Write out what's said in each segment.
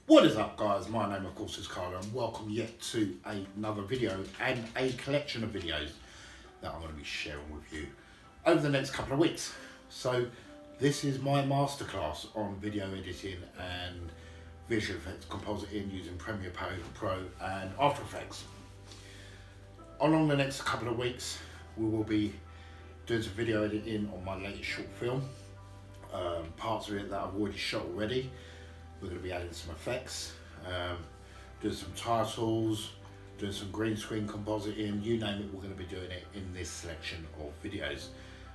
What is up, guys? My name of course is Carlo and welcome yet to another video and a collection of videos that I'm going to be sharing with you over the next couple of weeks. So this is my masterclass on video editing and visual effects compositing using Premiere Pro and After Effects. Along the next couple of weeks we will be doing some video editing on my latest short film, parts of it that I've already shot already. We're going to be adding some effects, doing some titles, doing some green screen compositing, you name it, we're going to be doing it in this selection of videos.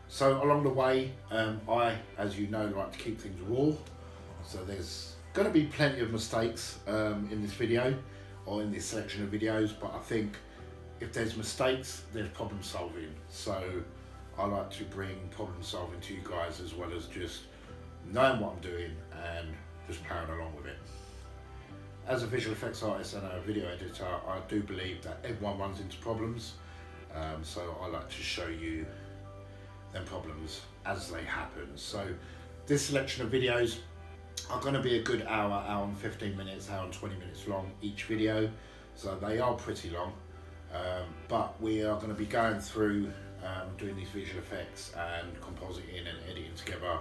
So along the way, I, as you know, like to keep things raw. So there's going to be plenty of mistakes in this video or in this selection of videos, but I think if there's mistakes, there's problem solving. So I like to bring problem solving to you guys as well as just knowing what I'm doing and just powering along with it. As a visual effects artist and a video editor, I do believe that everyone runs into problems. So I like to show you them problems as they happen. So this selection of videos are going to be a good hour, hour and 15 minutes, hour and 20 minutes long each video. So they are pretty long, but we are going to be going through doing these visual effects and compositing and editing together.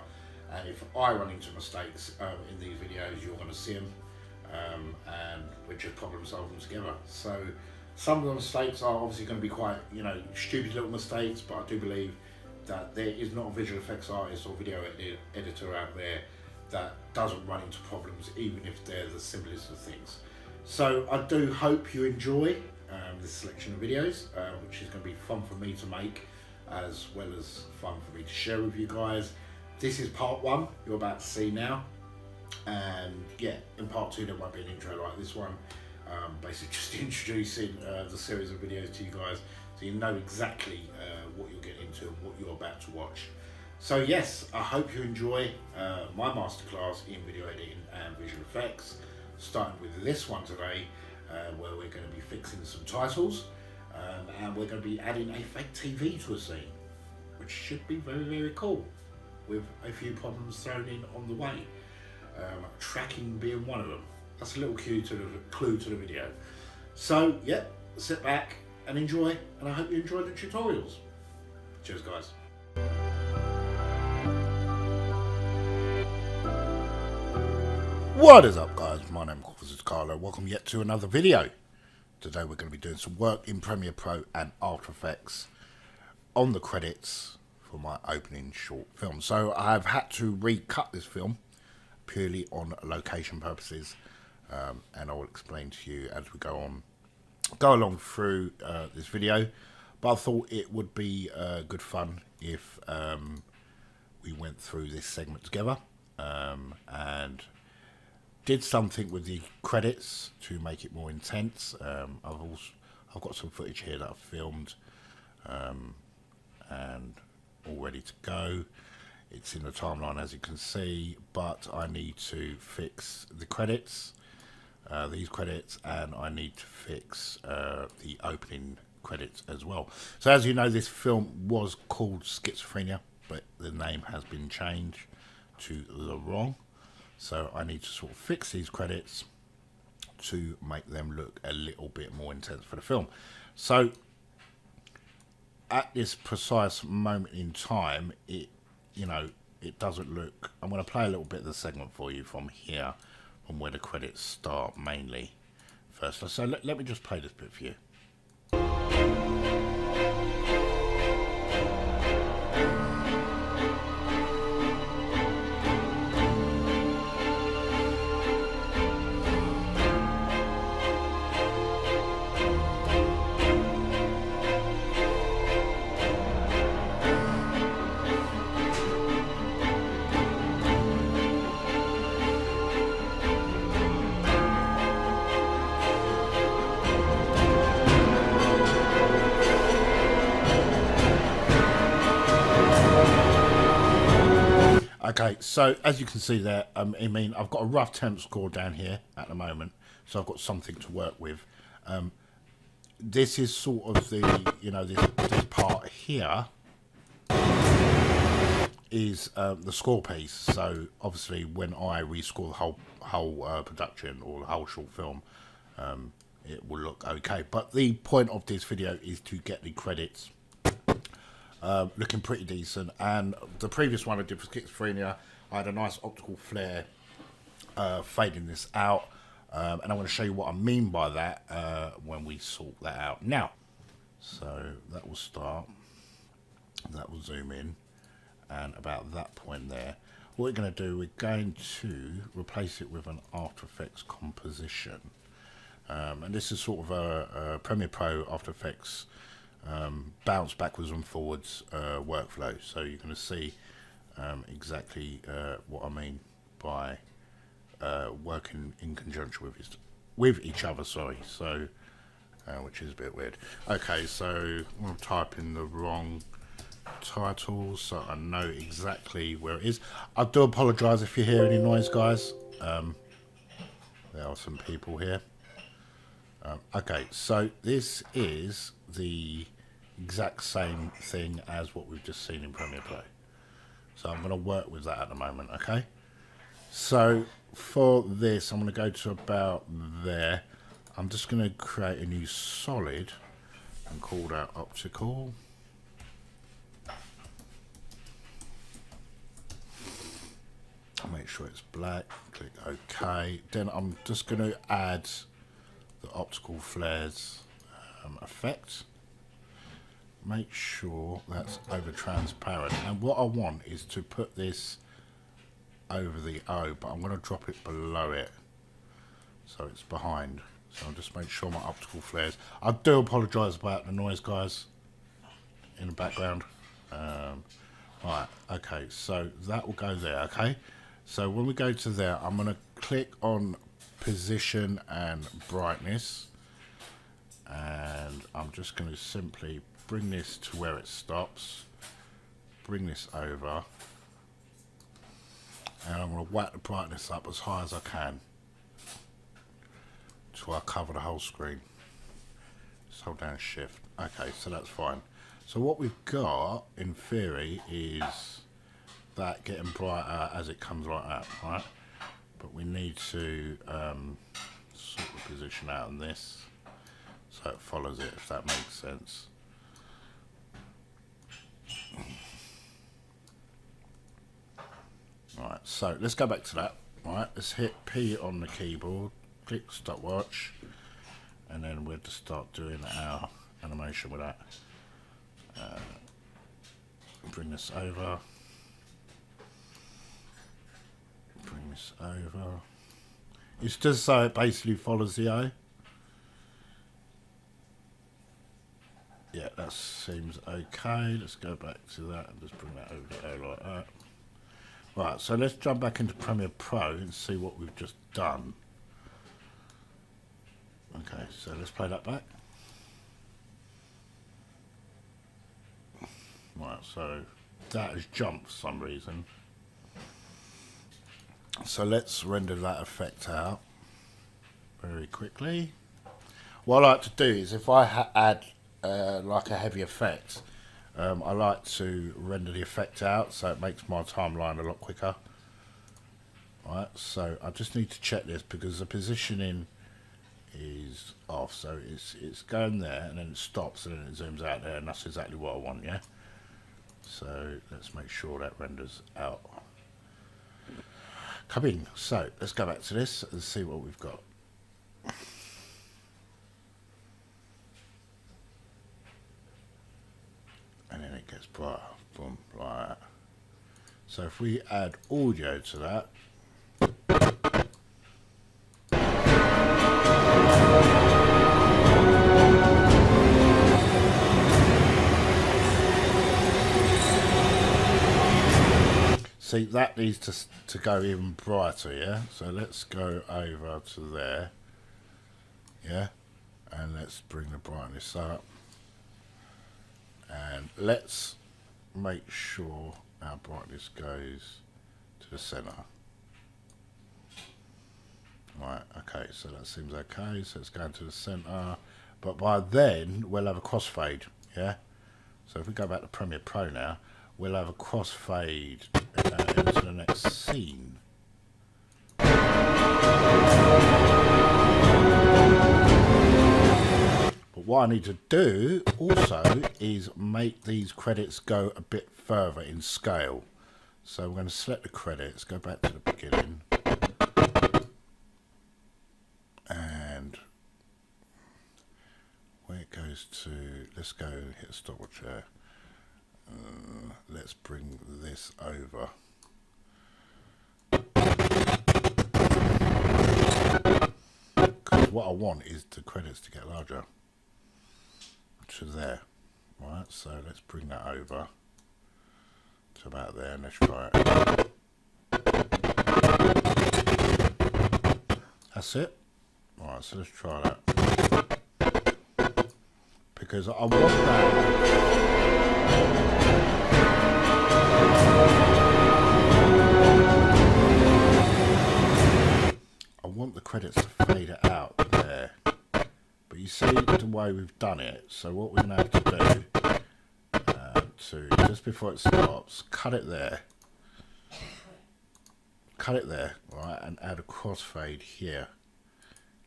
And if I run into mistakes in these videos, you're going to see them, and we're just problem solving together. So some of the mistakes are obviously going to be quite, stupid little mistakes, but I do believe that there is not a visual effects artist or video editor out there that doesn't run into problems, even if they're the simplest of things. So I do hope you enjoy this selection of videos, which is going to be fun for me to make, as well as fun for me to share with you guys. This is part one you're about to see now, and yeah, in part two there won't be an intro like this one, basically just introducing the series of videos to you guys so you know exactly what you're getting into and what you're about to watch. So yes, I hope you enjoy my masterclass in video editing and visual effects, starting with this one today, where we're going to be fixing some titles, and we're going to be adding a fake TV to a scene, which should be very, very cool, with a few problems thrown in on the way, tracking being one of them. That's a little clue to the video. So yeah, sit back and enjoy, and I hope you enjoy the tutorials. Cheers, guys. What is up, guys? My name is Carlo. Welcome yet to another video. Today we're going to be doing some work in Premiere Pro and After Effects on the credits for my opening short film. So I've had to recut this film purely on location purposes, and I will explain to you as we go along through this video. But I thought it would be good fun if we went through this segment together and did something with the credits to make it more intense. I've got some footage here that I've filmed and all ready to go. It's in the timeline, as you can see, but I need to fix the credits, these credits, and I need to fix the opening credits as well. So as you know, this film was called Schizophrenia, but the name has been changed to The Wrong. So I need to sort of fix these credits to make them look a little bit more intense for the film. So at this precise moment in time, it doesn't look. I'm going to play a little bit of the segment for you from here, from where the credits start mainly first. So let me just play this bit for you. Okay, so as you can see there, I've got a rough temp score down here at the moment, so I've got something to work with. This is sort of the, this part here is the score piece. So obviously when I rescore the whole production or the whole short film, it will look okay. But the point of this video is to get the credits looking pretty decent. And the previous one I did for Schizophrenia, I had a nice optical flare fading this out. And I'm going to show you what I mean by that when we sort that out. Now, so that will start, that will zoom in, and about that point there, what we're going to do, we're going to replace it with an After Effects composition. And this is sort of a Premiere Pro After Effects bounce backwards and forwards workflow. So you're going to see exactly what I mean by working in conjunction with each other. Sorry, so which is a bit weird. Okay, so I'm going to type in the wrong title so I know exactly where it is. I do apologise if you hear any noise, guys. There are some people here. Okay, so this is the exact same thing as what we've just seen in Premiere Pro. So I'm going to work with that at the moment, okay? So for this, I'm going to go to about there. I'm just going to create a new solid and call that optical. Make sure it's black, click OK. Then I'm just going to add the optical flares effect. Make sure that's over transparent. And what I want is to put this over the O, but I'm going to drop it below it so it's behind. So I'll just make sure my optical flares. I do apologise about the noise, guys, in the background. Right, okay, so that will go there, okay? So when we go to there, I'm going to click on position and brightness, and I'm just going to simply bring this to where it stops, bring this over, and I'm going to whack the brightness up as high as I can so I cover the whole screen. Just hold down shift. Okay, so that's fine. So what we've got in theory is that getting brighter as it comes like that, right? But we need to sort the position out on this so it follows it, if that makes sense. Right, so let's go back to that. Right, let's hit P on the keyboard, click stopwatch, and then we'll just start doing our animation with that. Bring this over. Bring this over. It's just so it basically follows the O. Yeah, that seems okay. Let's go back to that and just bring that over the O like that. Right, so let's jump back into Premiere Pro and see what we've just done. Okay, so let's play that back. Right, so that has jumped for some reason. So let's render that effect out very quickly. What I like to do is if I add like a heavy effect, I like to render the effect out so it makes my timeline a lot quicker. Right, so I just need to check this because the positioning is off, so it's going there and then it stops and then it zooms out there, and that's exactly what I want, yeah? So let's make sure that renders out. Come in. So let's go back to this and see what we've got. And then it gets brighter, boom, like that. So if we add audio to that, see, that needs to go even brighter, yeah? So let's go over to there, yeah? And let's bring the brightness up. And let's make sure our brightness goes to the center. Right, okay, so that seems okay. So it's going to the center. But by then, we'll have a crossfade, yeah? So if we go back to Premiere Pro now, we'll have a crossfade into the next scene. But what I need to do also is make these credits go a bit further in scale. So we're going to select the credits, go back to the beginning, and where it goes to, let's go hit a stopwatch there. Let's bring this over. Because what I want is the credits to get larger to there. Right, so let's bring that over to about there, and let's try it. That's it. Alright, so let's try that. Because I want that. I want the credits to fade it out there. But you see the way we've done it, so what we're going to have to do, just before it stops, cut it there, right, and add a crossfade here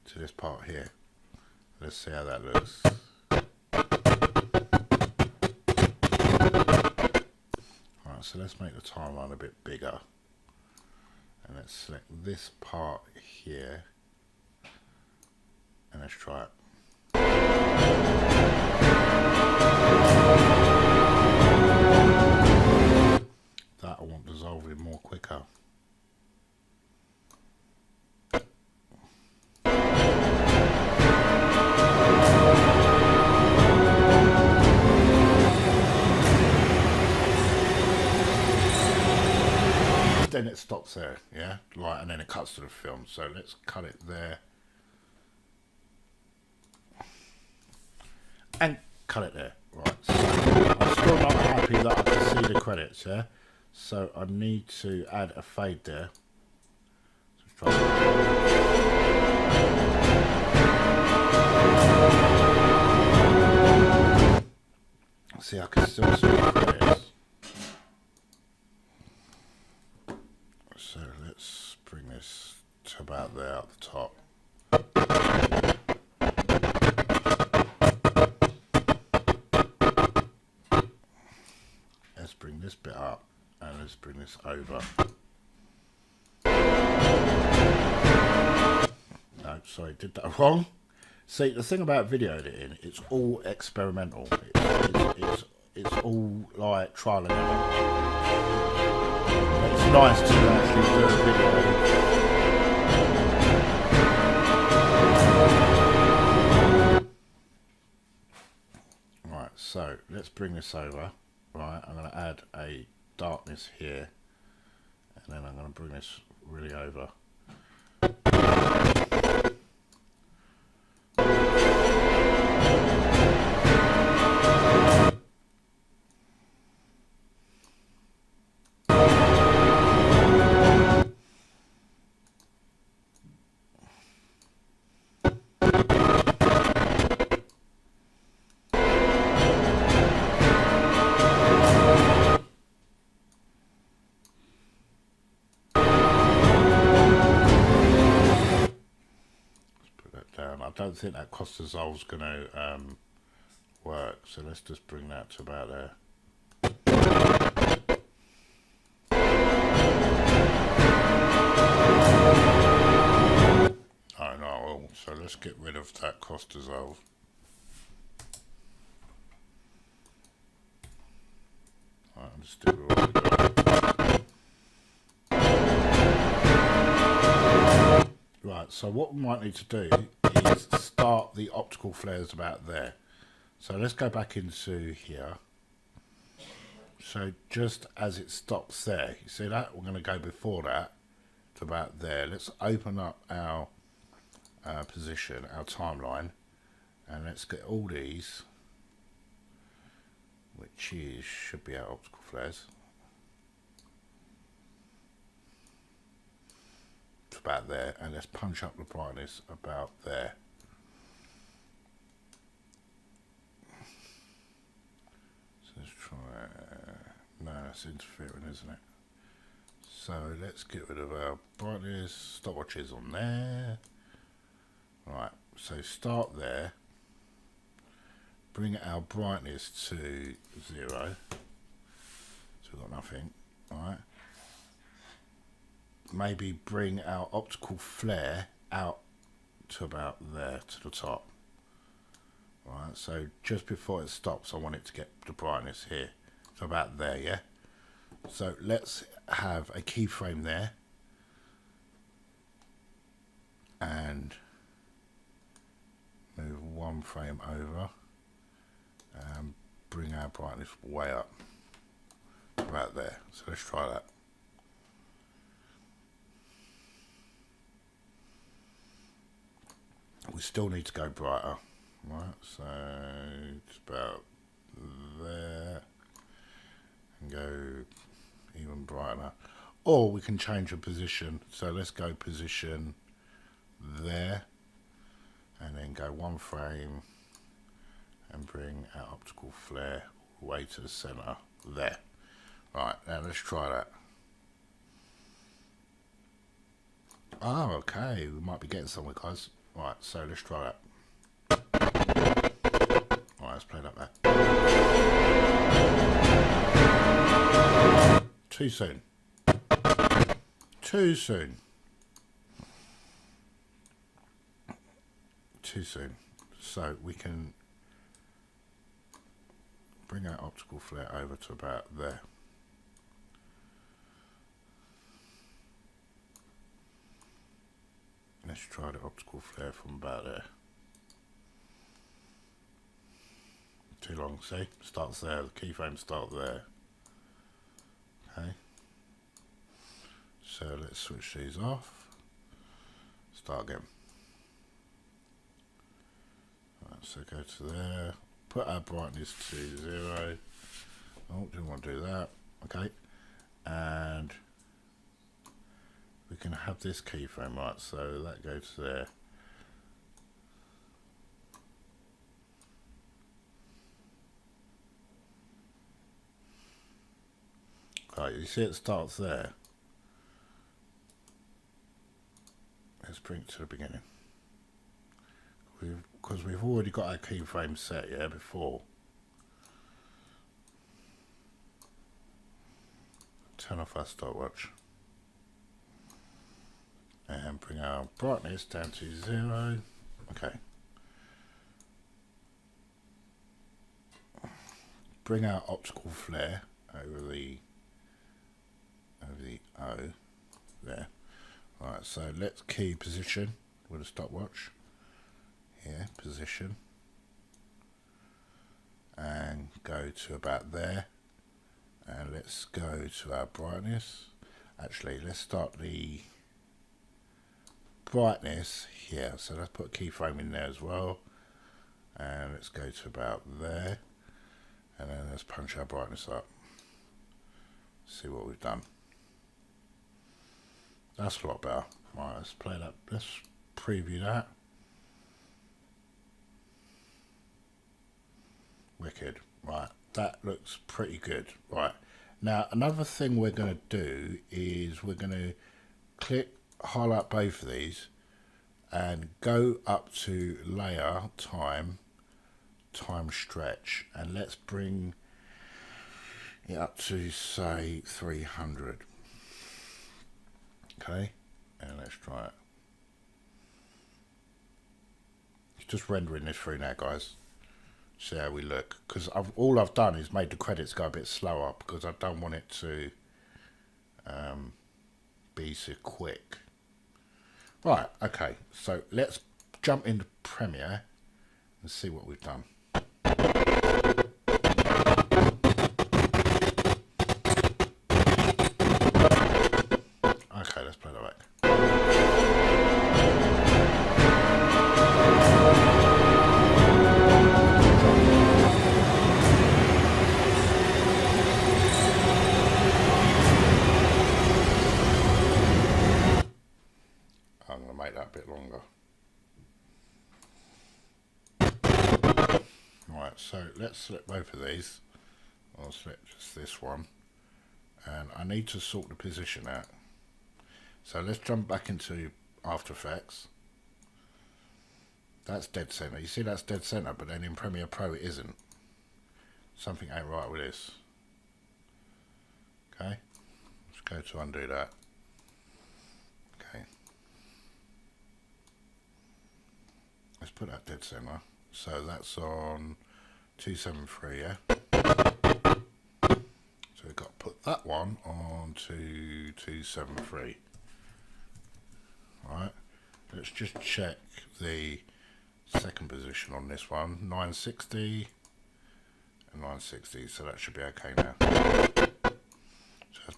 to this part here. Let's see how that looks. Alright, so let's make the timeline a bit bigger, and let's select this part here, and let's try it. That I want dissolving more quicker. Then it stops there, yeah, right, and then it cuts to the film. So let's cut it there and cut it there. Right, so I'm still not happy that I can see the credits, yeah. So I need to add a fade there. Let's try that. See, I can still see the credits. So let's bring this to about there at the top. Let's bring this bit up and let's bring this over. No, sorry, did that wrong. See, the thing about video editing, it's all experimental. It's all like trial and error. It's nice to actually do a video. Right, so let's bring this over. Right, I'm going to add a darkness here, and then I'm going to bring this really over. I don't think that cost dissolve is going to work, so let's just bring that to about there. Oh no, so let's get rid of that cost dissolve. Alright, let's do what we got. Right, so what we might need to do is start the optical flares about there. So let's go back into here. So just as it stops there, you see that? We're going to go before that to about there. Let's open up our position, our timeline, and let's get all these, which is should be our optical flares. About there, and let's punch up the brightness about there. So let's try no, That's interfering, isn't it? So let's get rid of our brightness. Stopwatch is on there. Right, so start there. Bring our brightness to 0. So we've got nothing. Alright. Maybe bring our optical flare out to about there, to the top. Alright, so just before it stops, I want it to get the brightness here. So about there, yeah? So let's have a keyframe there. And move one frame over. And bring our brightness way up. About there. So let's try that. We still need to go brighter. Right, so it's about there. And go even brighter. Or we can change the position. So let's go position there. And then go one frame. And bring our optical flare all the way to the center there. Right, now let's try that. Oh, okay, we might be getting somewhere, guys. Right, so let's try that. Right, let's play that back. Too soon. Too soon. Too soon. So we can bring our optical flare over to about there. Let's try the optical flare from about there. Too long, see? Starts there, the keyframe starts there. Okay. So let's switch these off. Start again. Right, so go to there. Put our brightness to 0. Oh, didn't want to do that. Okay. And we can have this keyframe, right? So that goes there. Right, you see it starts there. Let's bring it to the beginning. Because we've already got our keyframe set, yeah, before. Turn off our stopwatch. And bring our brightness down to 0. Okay. Bring our optical flare over the O there. Right, so let's key position with a stopwatch. Here, position. And go to about there. And let's go to our brightness. Actually, let's start the brightness here. So let's put a keyframe in there as well. And let's go to about there. And then let's punch our brightness up. See what we've done. That's a lot better. Right, let's play that. Let's preview that. Wicked. Right, that looks pretty good. Right, now another thing we're going to do is we're going to click, highlight both of these and go up to layer, time stretch, and let's bring it up to say 300. Okay, and let's try it. It's just rendering this through now, guys. See how we look, because all I've done is made the credits go a bit slower because I don't want it to be so quick. Right, okay, so let's jump into Premiere and see what we've done. Okay, let's play that back. I'm going to make that a bit longer. Right, so let's select both of these. I'll select just this one. and I need to sort the position out. So let's jump back into After Effects. That's dead center. You see that's dead center, but then in Premiere Pro it isn't. Something ain't right with this. Okay, let's go to undo that. Okay, let's put that dead center. So that's on 273, yeah? So we've got to put that one on to 273. Alright, let's just check the second position on this one, 960 and 960, so that should be okay now. So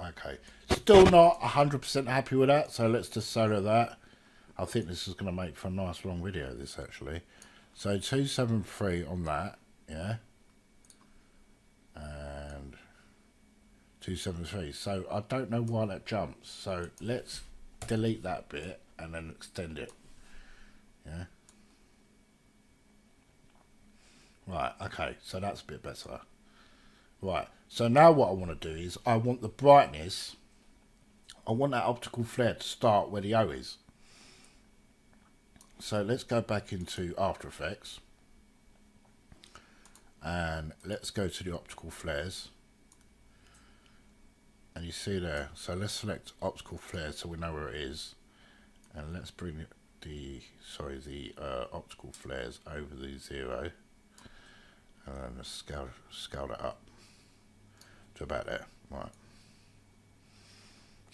okay, still not 100% happy with that, so let's just solo that. I think this is going to make for a nice long video, this actually. So 273 on that, yeah, and 273. So I don't know why that jumps. So let's delete that bit and then extend it. Yeah. Right. Okay. So that's a bit better. Right. So now what I want to do is I want the brightness. I want that optical flare to start where the O is. So let's go back into After Effects and let's go to the optical flares, and you see there, so let's select optical flare so we know where it is, and let's bring the optical flares over the 0 and then let's scale that up to about there. Right,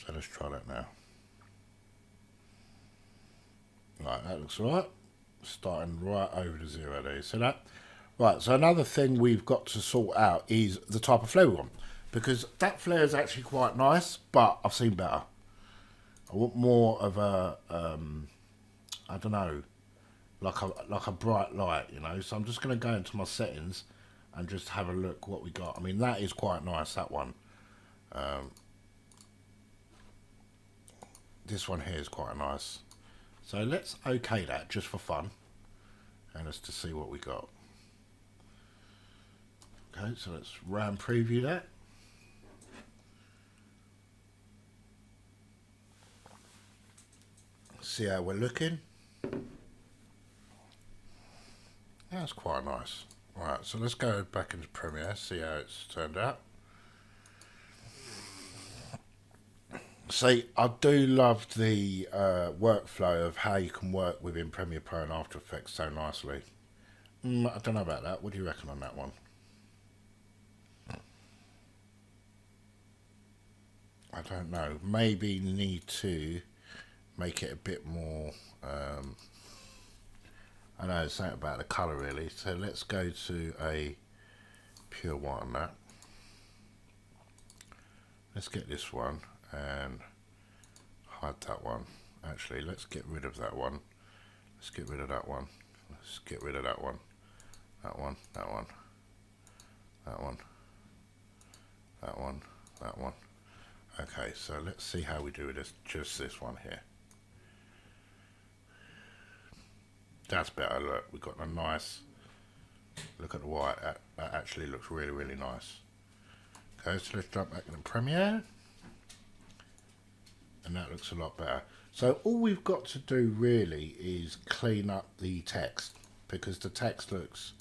so let's try that now. Right, that looks alright. Starting right over the 0 there. So that, right, so another thing we've got to sort out is the type of flare we want. Because that flare is actually quite nice, but I've seen better. I want more of a, I don't know, like a bright light, you know. So I'm just going to go into my settings and just have a look what we got. I mean, that is quite nice, that one. This one here is quite nice. So let's OK that just for fun, and let's to see what we got. Okay, so let's round preview that. See how we're looking. That's quite nice. Right, so let's go back into Premiere, see how it's turned out. See, I do love the workflow of how you can work within Premiere Pro and After Effects so nicely. I don't know about that. What do you reckon on that one? I don't know. Maybe need to make it a bit more... I know it's something about the colour really. So let's go to a pure white on that. Let's get this one and hide that one. Actually, let's get rid of that one. Let's get rid of that one. Let's get rid of that one. That one, that one, that one, that one, that one. Okay, so let's see how we do with this, just this one here. That's better, look, we've got a nice, look at the white, that actually looks really, really nice. Okay, so let's jump back into Premiere. And that looks a lot better. So all we've got to do really is clean up the text, because the text looks,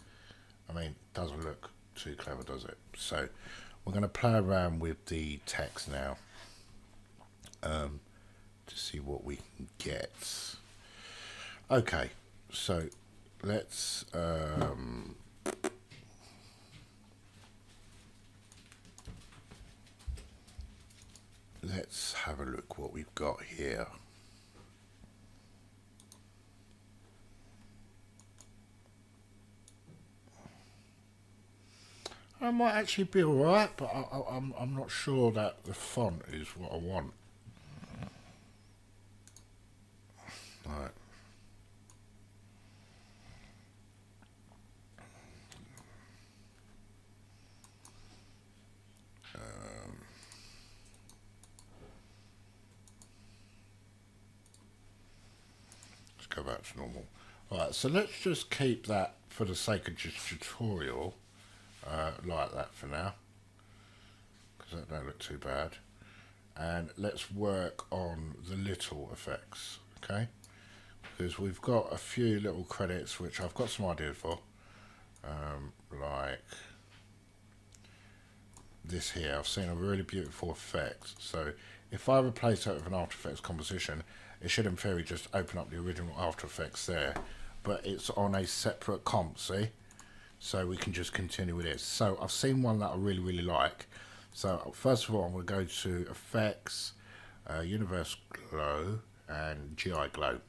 I mean, doesn't look too clever, does it? So we're going to play around with the text now to see what we can get. Okay, so let's let's have a look what we've got here. I might actually be alright, but I'm not sure that the font is what I want. Right. go back to normal. Alright, so let's just keep that for the sake of just tutorial like that for now, because that don't look too bad. And let's work on the little effects, okay? Because we've got a few little credits which I've got some ideas for, like this here. I've seen a really beautiful effect, so if I replace that with an After Effects composition, it should in theory just open up the original After Effects there, but it's on a separate comp, see? So we can just continue with this. So I've seen one that I really like. So first of all, I'm going to go to Effects, Universe Glow, and GI Glow.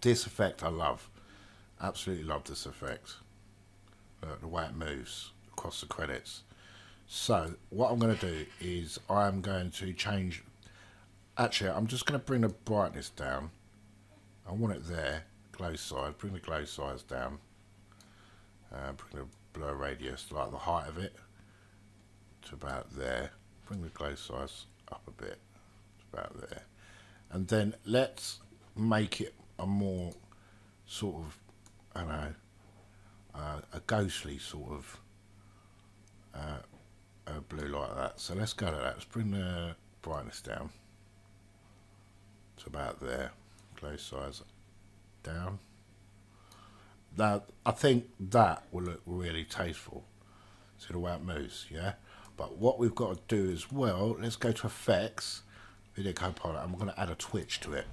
This effect I love. Absolutely love this effect. The way it moves across the credits. So what I'm going to do is I'm going to change. Actually, I'm just going to bring the brightness down. I want it there. Glow size. Bring the glow size down. Bring the blur radius, like the height of it, to about there. Bring the glow size up a bit, to about there. And then let's make it a more sort of, I don't know, a ghostly sort of blue like that. So let's go to that. Let's bring the brightness down to about there. Glow size down. Now, I think that will look really tasteful. See the way it moves, yeah? But what we've got to do as well, let's go to Effects, Video Copilot, and we're going to add a twitch to it.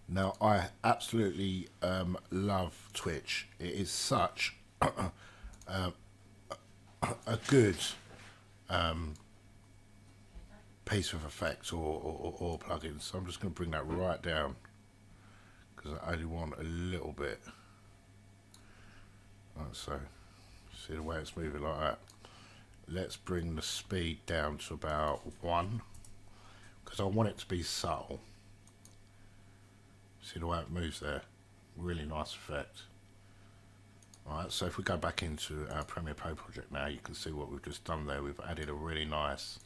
Now, I absolutely love twitch. It is such a good piece of effects or plugins. So I'm just going to bring that right down, because I only want a little bit. Like so. See the way it's moving like that. Let's bring the speed down to about 1, because I want it to be subtle. See the way it moves there? Really nice effect. Alright, so if we go back into our Premiere Pro project now, you can see what we've just done there. We've added a really nice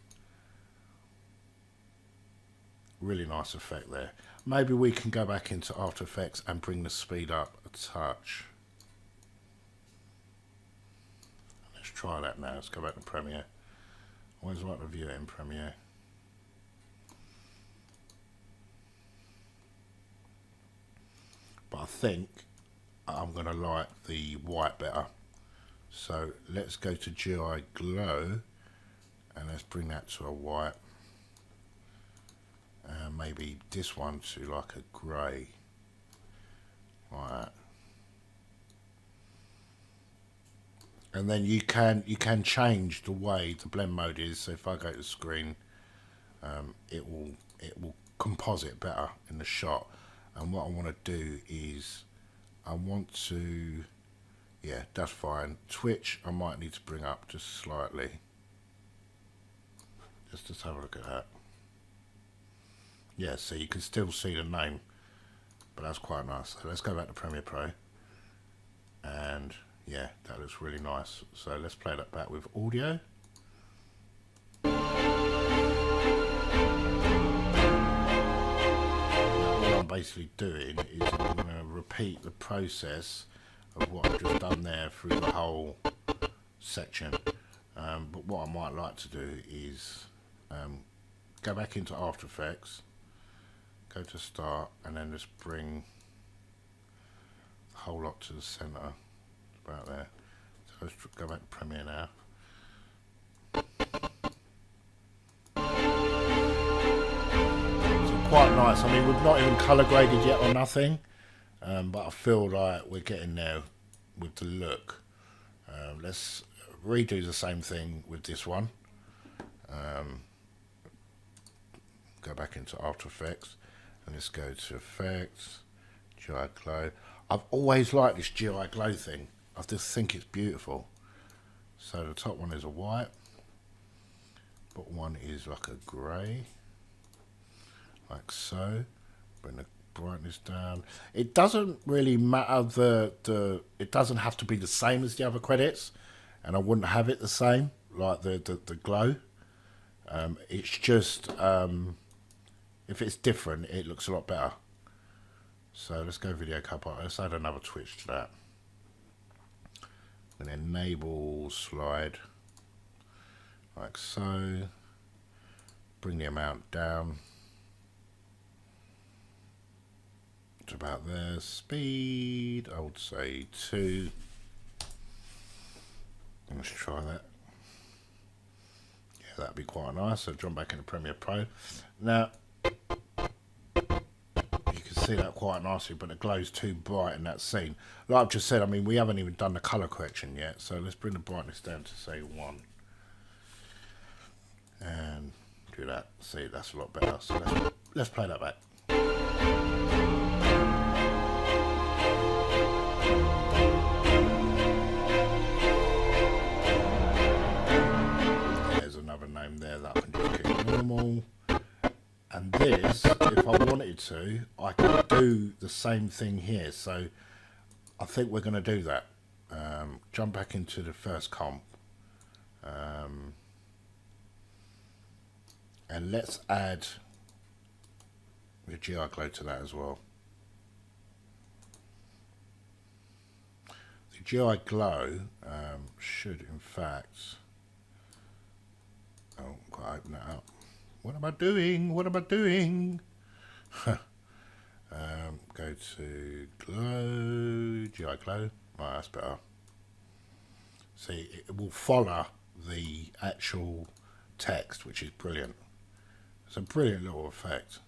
effect there. Maybe we can go back into After Effects and bring the speed up a touch. Let's try that now. Let's go back to Premiere. I always like to view it in Premiere. But I think I'm going to like the white better. So let's go to GI Glow and let's bring that to a white. Maybe this one to like a grey, like that. And then you can change the way the blend mode is. So if I go to screen, it will composite better in the shot. And what I want to do is I want to, yeah, that's fine. Twitch I might need to bring up just slightly. Just have a look at that. Yeah, so you can still see the name, but that's quite nice. So let's go back to Premiere Pro, and yeah, that looks really nice. So let's play that back with audio. What I'm basically doing is I'm going to repeat the process of what I've just done there through the whole section. But what I might like to do is go back into After Effects, go to Start, and then just bring the whole lot to the centre, about there. So let's go back to Premiere now. So quite nice. I mean, we've not even colour graded yet or nothing, but I feel like we're getting there with the look. Let's redo the same thing with this one. Go back into After Effects and let's go to Effects, GI Glow. I've always liked this GI Glow thing. I just think it's beautiful. So the top one is a white, but one is like a grey, like so. Bring the brightness down. It doesn't really matter, it doesn't have to be the same as the other credits, and I wouldn't have it the same, like the glow. It's just if it's different, it looks a lot better. So let's go video composite. Let's add another twitch to that. And enable slide like so. Bring the amount down to about there. Speed, I would say 2. Let's try that. Yeah, that'd be quite nice. So jump back into Premiere Pro. Now you can see that quite nicely, but it glows too bright in that scene. Like I've just said, I mean, we haven't even done the color correction yet. So let's bring the brightness down to say 1. And do that. See, that's a lot better. So let's play that back. There's another name there that I can just keep normal. And this, if I wanted to, I could do the same thing here. So I think we're going to do that. Jump back into the first comp. And let's add the GI glow to that as well. The GI glow should in fact, oh, I've got to open that up. What am I doing? What am I doing? Go to glow, GI glow. Right, that's better. See, it will follow the actual text, which is brilliant. It's a brilliant little effect,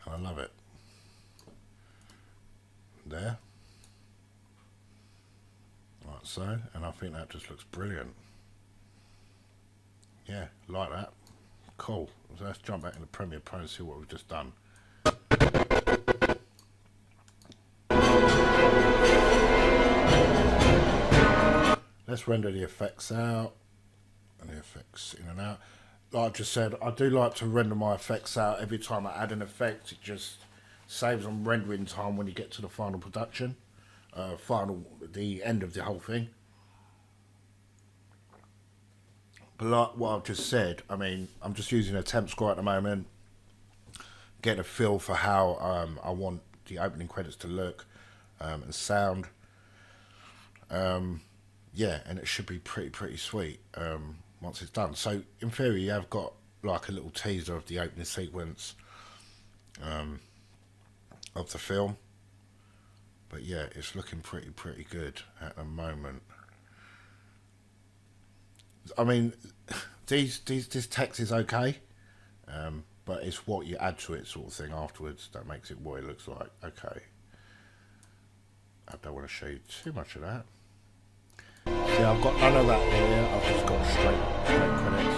and I love it. There, like so, and I think that just looks brilliant. Yeah, like that. Cool. So let's jump back into Premiere Pro and see what we've just done. Let's render the effects out, and the effects in and out. Like I just said, I do like to render my effects out every time I add an effect. It just saves on rendering time when you get to the final production, the end of the whole thing. But like what I've just said, I mean, I'm just using a temp score at the moment, getting a feel for how I want the opening credits to look and sound. Yeah, and it should be pretty sweet once it's done. So in theory, you have got like a little teaser of the opening sequence of the film. But yeah, it's looking pretty good at the moment. I mean, this text is okay, but it's what you add to it sort of thing afterwards that makes it what it looks like. Okay, I don't want to show you too much of that. See, I've got none of that here. I've just got straight credits.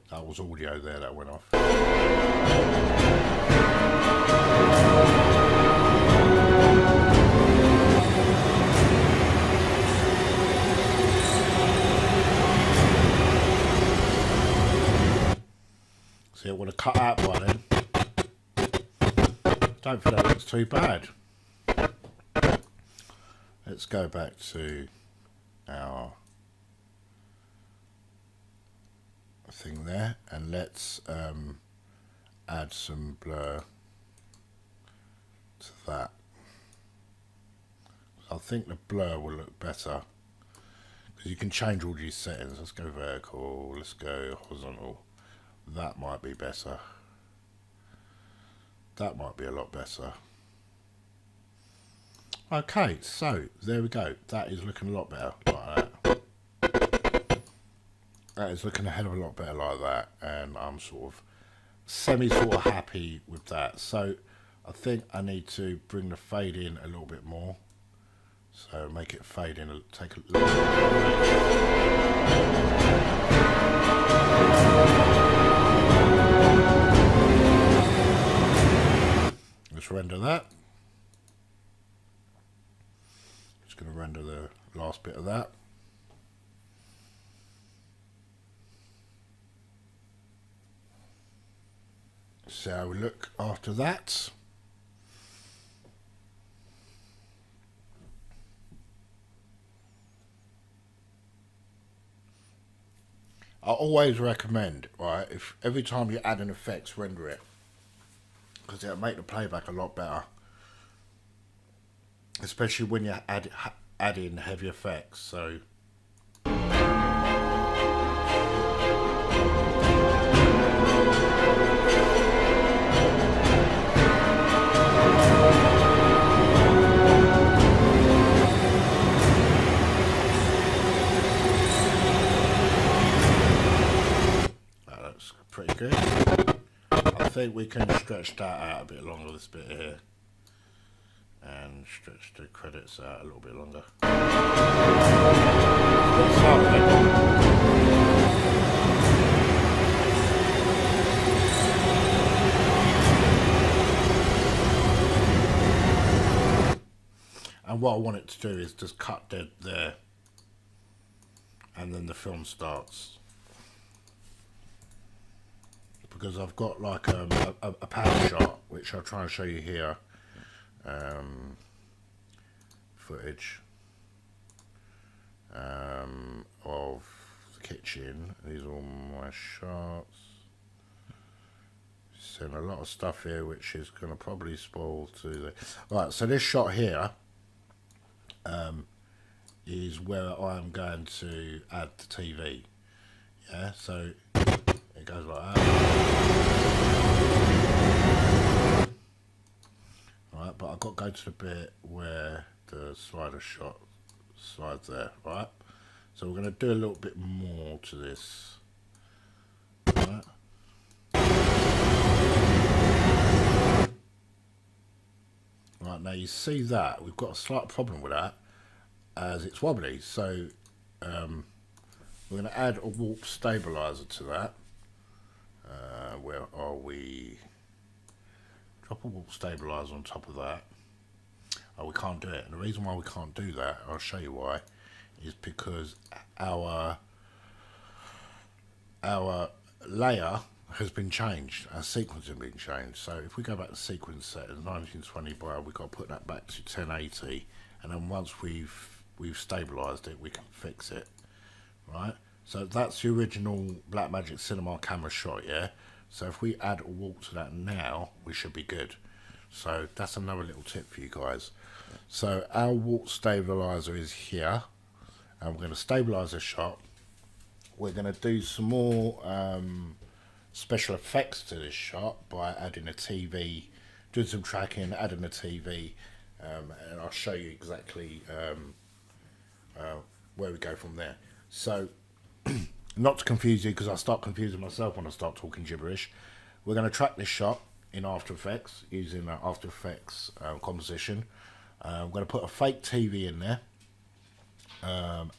That was audio there that went off. See, I want to cut out by then. Don't think that looks too bad. Let's go back to our thing there, and let's add some blur to that. I think the blur will look better because you can change all these settings. Let's go vertical, let's go horizontal. That might be better. That might be a lot better. Okay, so there we go. That is looking a lot better like that. That is looking a hell of a lot better like that, and I'm sort of happy with that. So I think I need to bring the fade in a little bit more. So make it fade in, take a look. Let's render that. Just going to render the last bit of that. See how we look after that. I always recommend, right, if every time you add an effect, render it, because it'll make the playback a lot better, especially when you add in heavy effects. So pretty good. I think we can stretch that out a bit longer, this bit here, and stretch the credits out a little bit longer. And what I want it to do is just cut dead there, and then the film starts. Because I've got like a power shot, which I'll try and show you here. Footage of the kitchen. These are all my shots. Seeing a lot of stuff here, which is going to probably spoil to the... Right, so this shot here is where I'm going to add the TV. Yeah, so it goes like that. Right, but I've got to go to the bit where the slider shot slides there, right? So we're going to do a little bit more to this. Right. Right, now you see that we've got a slight problem with that, as it's wobbly. So we're going to add a warp stabilizer to that. Where are we? Drop a warp stabilizer on top of that. Oh, we can't do it. And the reason why we can't do that, I'll show you why, is because our layer has been changed. Our sequence has been changed. So if we go back to sequence settings, 1920 by, we've got to put that back to 1080, and then once we've stabilized it, we can fix it, right? So that's the original Blackmagic Cinema camera shot, yeah? So if we add a warp to that now, we should be good. So that's another little tip for you guys. So our warp stabilizer is here, and we're going to stabilize the shot. We're going to do some more special effects to this shot by adding a TV, doing some tracking, adding a TV, and I'll show you exactly where we go from there. So not to confuse you, because I start confusing myself when I start talking gibberish, we're going to track this shot in After Effects using After Effects composition. We're going to put a fake TV in there, and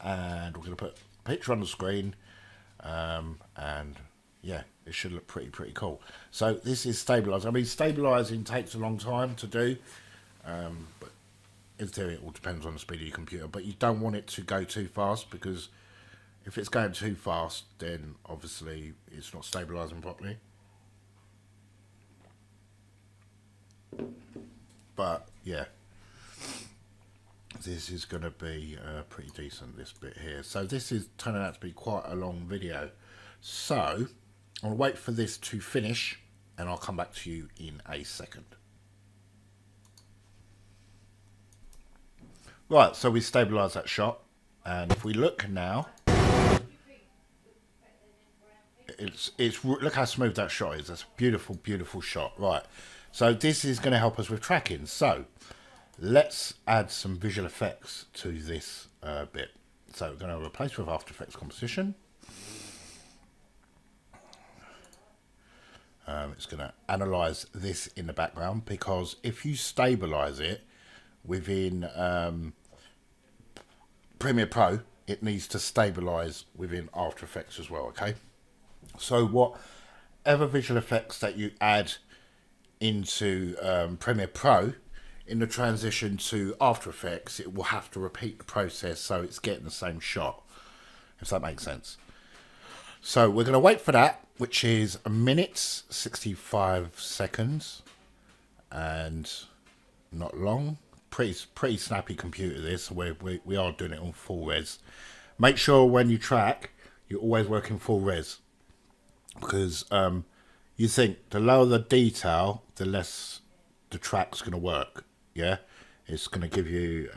we're going to put a picture on the screen, and yeah, it should look pretty cool. So this is stabilized. I mean, stabilizing takes a long time to do, but in theory it all depends on the speed of your computer, but you don't want it to go too fast, because if it's going too fast, then obviously it's not stabilizing properly. But yeah, this is going to be pretty decent, this bit here. So this is turning out to be quite a long video. So I'll wait for this to finish, and I'll come back to you in a second. Right, so we stabilised that shot, and if we look now, look how smooth that shot is. That's a beautiful shot. Right, so this is going to help us with tracking. So let's add some visual effects to this bit. So we're going to replace with After Effects composition. It's going to analyze this in the background, because if you stabilize it within Premiere Pro, it needs to stabilize within After Effects as well, okay? So whatever visual effects that you add into Premiere Pro, in the transition to After Effects, it will have to repeat the process so it's getting the same shot, if that makes sense. So we're going to wait for that, which is 1 minute 65 seconds, and not long. Pretty snappy computer this. We are doing it on full res. Make sure when you track, you're always working full res, because you think the lower the detail, the less the track's going to work. Yeah, it's going to give you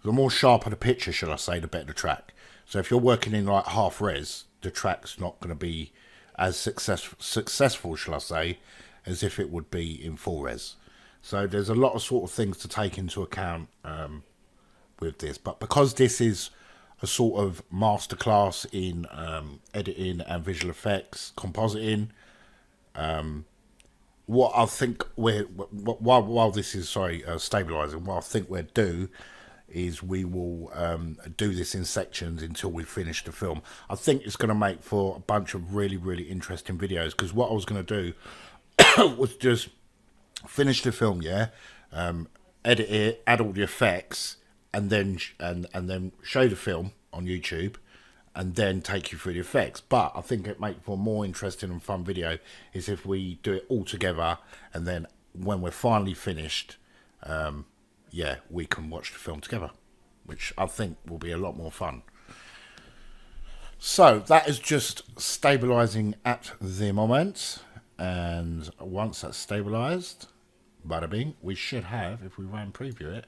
the more sharper the picture, shall I say, the better the track. So if you're working in like half res, the track's not going to be as successful, shall I say, as if it would be in full res. So there's a lot of sort of things to take into account with this. But because this is a sort of masterclass in editing and visual effects, compositing, what I think while this is stabilizing, what I think we'll do is we will do this in sections until we finish the film. I think it's going to make for a bunch of really interesting videos, because what I was going to do was just finish the film, edit it, add all the effects, and then show the film on YouTube, and then take you through the effects. But I think it makes for a more interesting and fun video is if we do it all together, and then when we're finally finished, we can watch the film together, which I think will be a lot more fun. So that is just stabilizing at the moment, and once that's stabilized, bada bing, we should have, if we run preview it,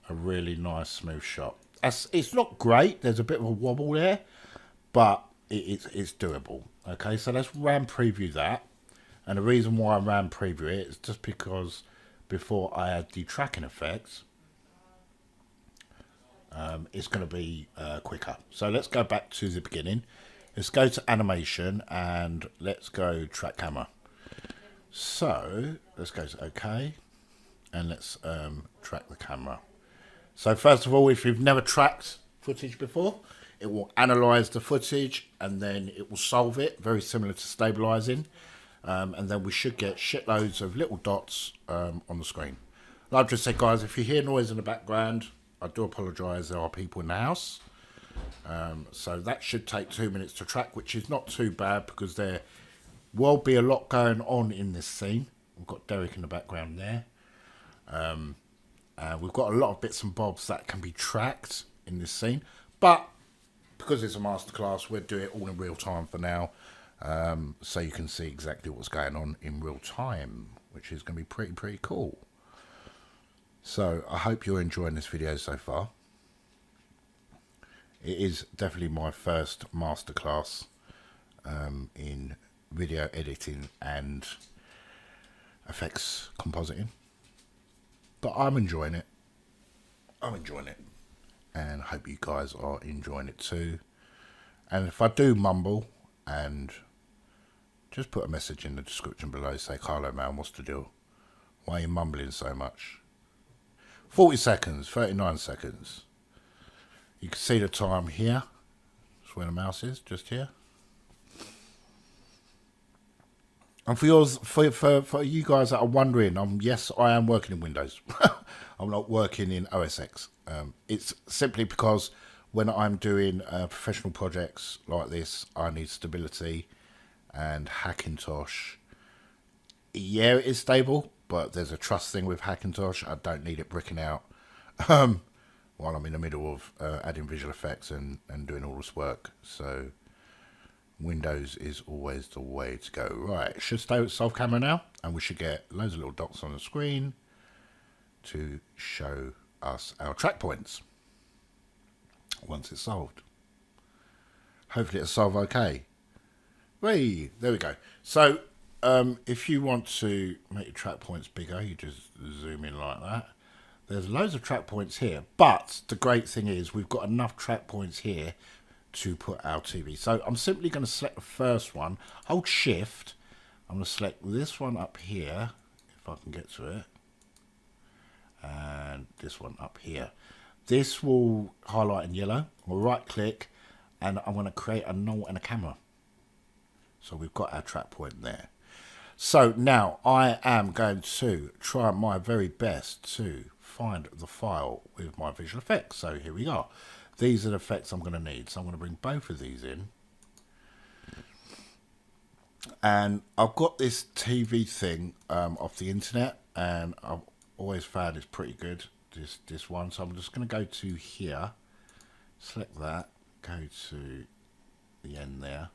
a really nice smooth shot. It's not great, there's a bit of a wobble there, but it's doable. Okay, so let's RAM preview that. And the reason why I RAM preview it is just because before I add the tracking effects, it's going to be quicker. So let's go back to the beginning. Let's go to animation and let's go track camera. So let's go to OK, and let's track the camera. So first of all, if you've never tracked footage before, it will analyze the footage and then it will solve it, very similar to stabilizing. And then we should get shitloads of little dots on the screen. Like I just said, guys, if you hear noise in the background, I do apologise, there are people in the house. So that should take 2 minutes to track, which is not too bad because there will be a lot going on in this scene. We've got Derek in the background there. We've got a lot of bits and bobs that can be tracked in this scene, but because it's a masterclass, we'll do it all in real time for now, so you can see exactly what's going on in real time, which is going to be pretty cool. So I hope you're enjoying this video so far. It is definitely my first masterclass in video editing and effects compositing. But I'm enjoying it. And I hope you guys are enjoying it too. And if I do mumble, and just put a message in the description below, say, Carlo man, what's the deal? Why are you mumbling so much? 40 seconds, 39 seconds. You can see the time here. That's where the mouse is, just here. And for you guys that are wondering, yes, I am working in Windows. I'm not working in OS X. It's simply because when I'm doing professional projects like this, I need stability, and Hackintosh, yeah, it is stable, but there's a trust thing with Hackintosh. I don't need it bricking out while I'm in the middle of adding visual effects and doing all this work. So Windows is always the way to go. Right, it should stay with self camera now, and we should get loads of little dots on the screen to show us our track points once it's solved. Hopefully it'll solve okay. Whee, there we go. So if you want to make your track points bigger, you just zoom in like that. There's loads of track points here, but the great thing is we've got enough track points here to put our TV. So I'm simply going to select the first one, hold shift, I'm going to select this one up here, if I can get to it, and this one up here. This will highlight in yellow. We'll right click and I'm going to create a null and a camera. So we've got our track point there. So now I am going to try my very best to find the file with my visual effects. So here we are. These are the effects I'm going to need. So I'm going to bring both of these in. And I've got this TV thing off the internet, and I've always found it's pretty good, this one. So I'm just going to go to here, select that, go to the end there,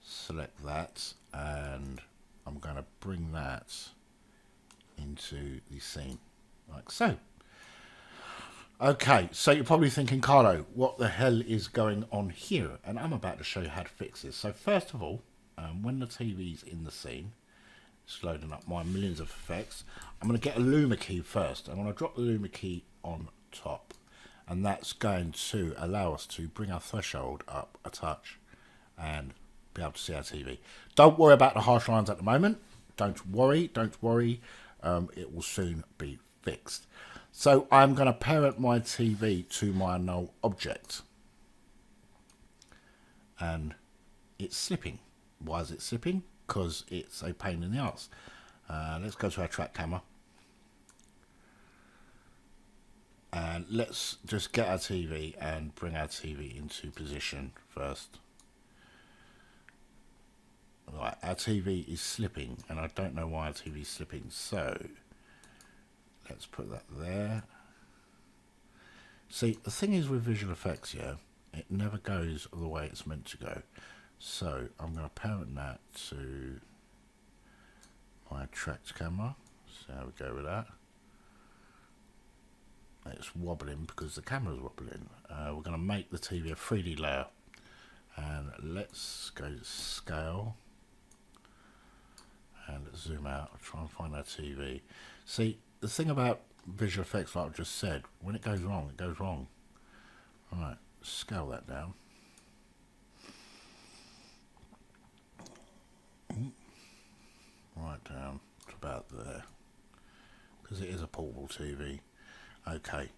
select that, and I'm going to bring that into the scene like so. Okay, so you're probably thinking, Carlo, what the hell is going on here? And I'm about to show you how to fix this. So first of all, when the TV's in the scene, it's loading up my millions of effects, I'm going to get a Luma key first. I'm going to drop the Luma key on top, and that's going to allow us to bring our threshold up a touch and be able to see our TV. Don't worry about the harsh lines at the moment. Don't worry. It will soon be fixed. So I'm going to parent my TV to my null object, and it's slipping. Why is it slipping? Because it's a pain in the arse. Let's go to our track camera, and let's just get our TV and bring our TV into position first. Right, our TV is slipping, and I don't know why our TV is slipping, so let's put that there. See, the thing is with visual effects, yeah, it never goes the way it's meant to go. So I'm going to parent that to my tracked camera. So how we go with that. It's wobbling because the camera's wobbling. We're going to make the TV a 3D layer. And let's go to scale. And zoom out, try and find our TV. See, the thing about visual effects, like I just said, when it goes wrong, it goes wrong. Alright, scale that down. Right down to about there, because it is a portable TV. Okay,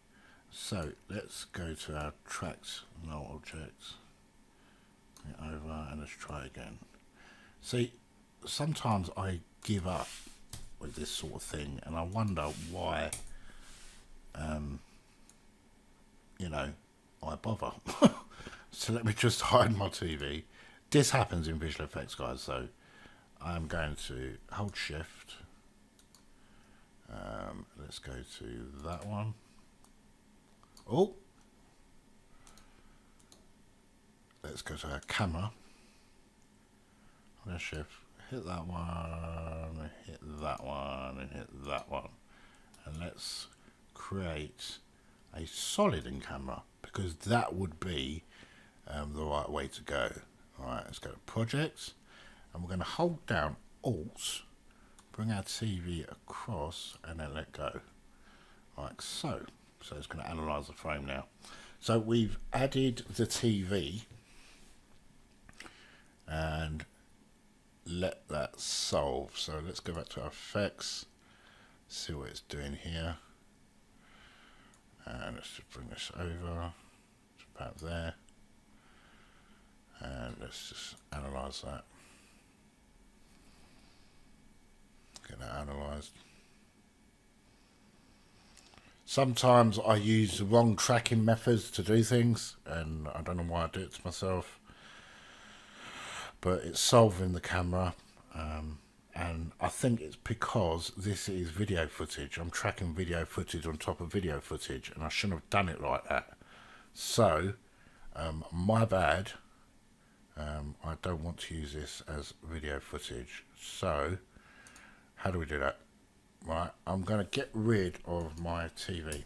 so let's go to our tracked null objects, bring it over, and let's try again. See, sometimes I give up with this sort of thing, and I wonder why, you know, I bother. So let me just hide my TV. This happens in visual effects, guys, so I'm going to hold shift. Let's go to that one. Oh, let's go to our camera. I'm going to shift, hit that one, hit that one, and hit that one. And let's create a solid in camera, because that would be the right way to go. Alright, let's go to projects, and we're going to hold down Alt, bring our TV across, and then let go. Like so. So it's going to analyze the frame now. So we've added the TV, and let that solve. So let's go back to our effects, see what it's doing here, and let's just bring this over to about there, and let's just analyze that. Get that analyzed. Sometimes I use the wrong tracking methods to do things, and I don't know why I do it to myself, but it's solving the camera, and I think it's because this is video footage. I'm tracking video footage on top of video footage, and I shouldn't have done it like that. So my bad. I don't want to use this as video footage. So how do we do that? Right, I'm going to get rid of my TV.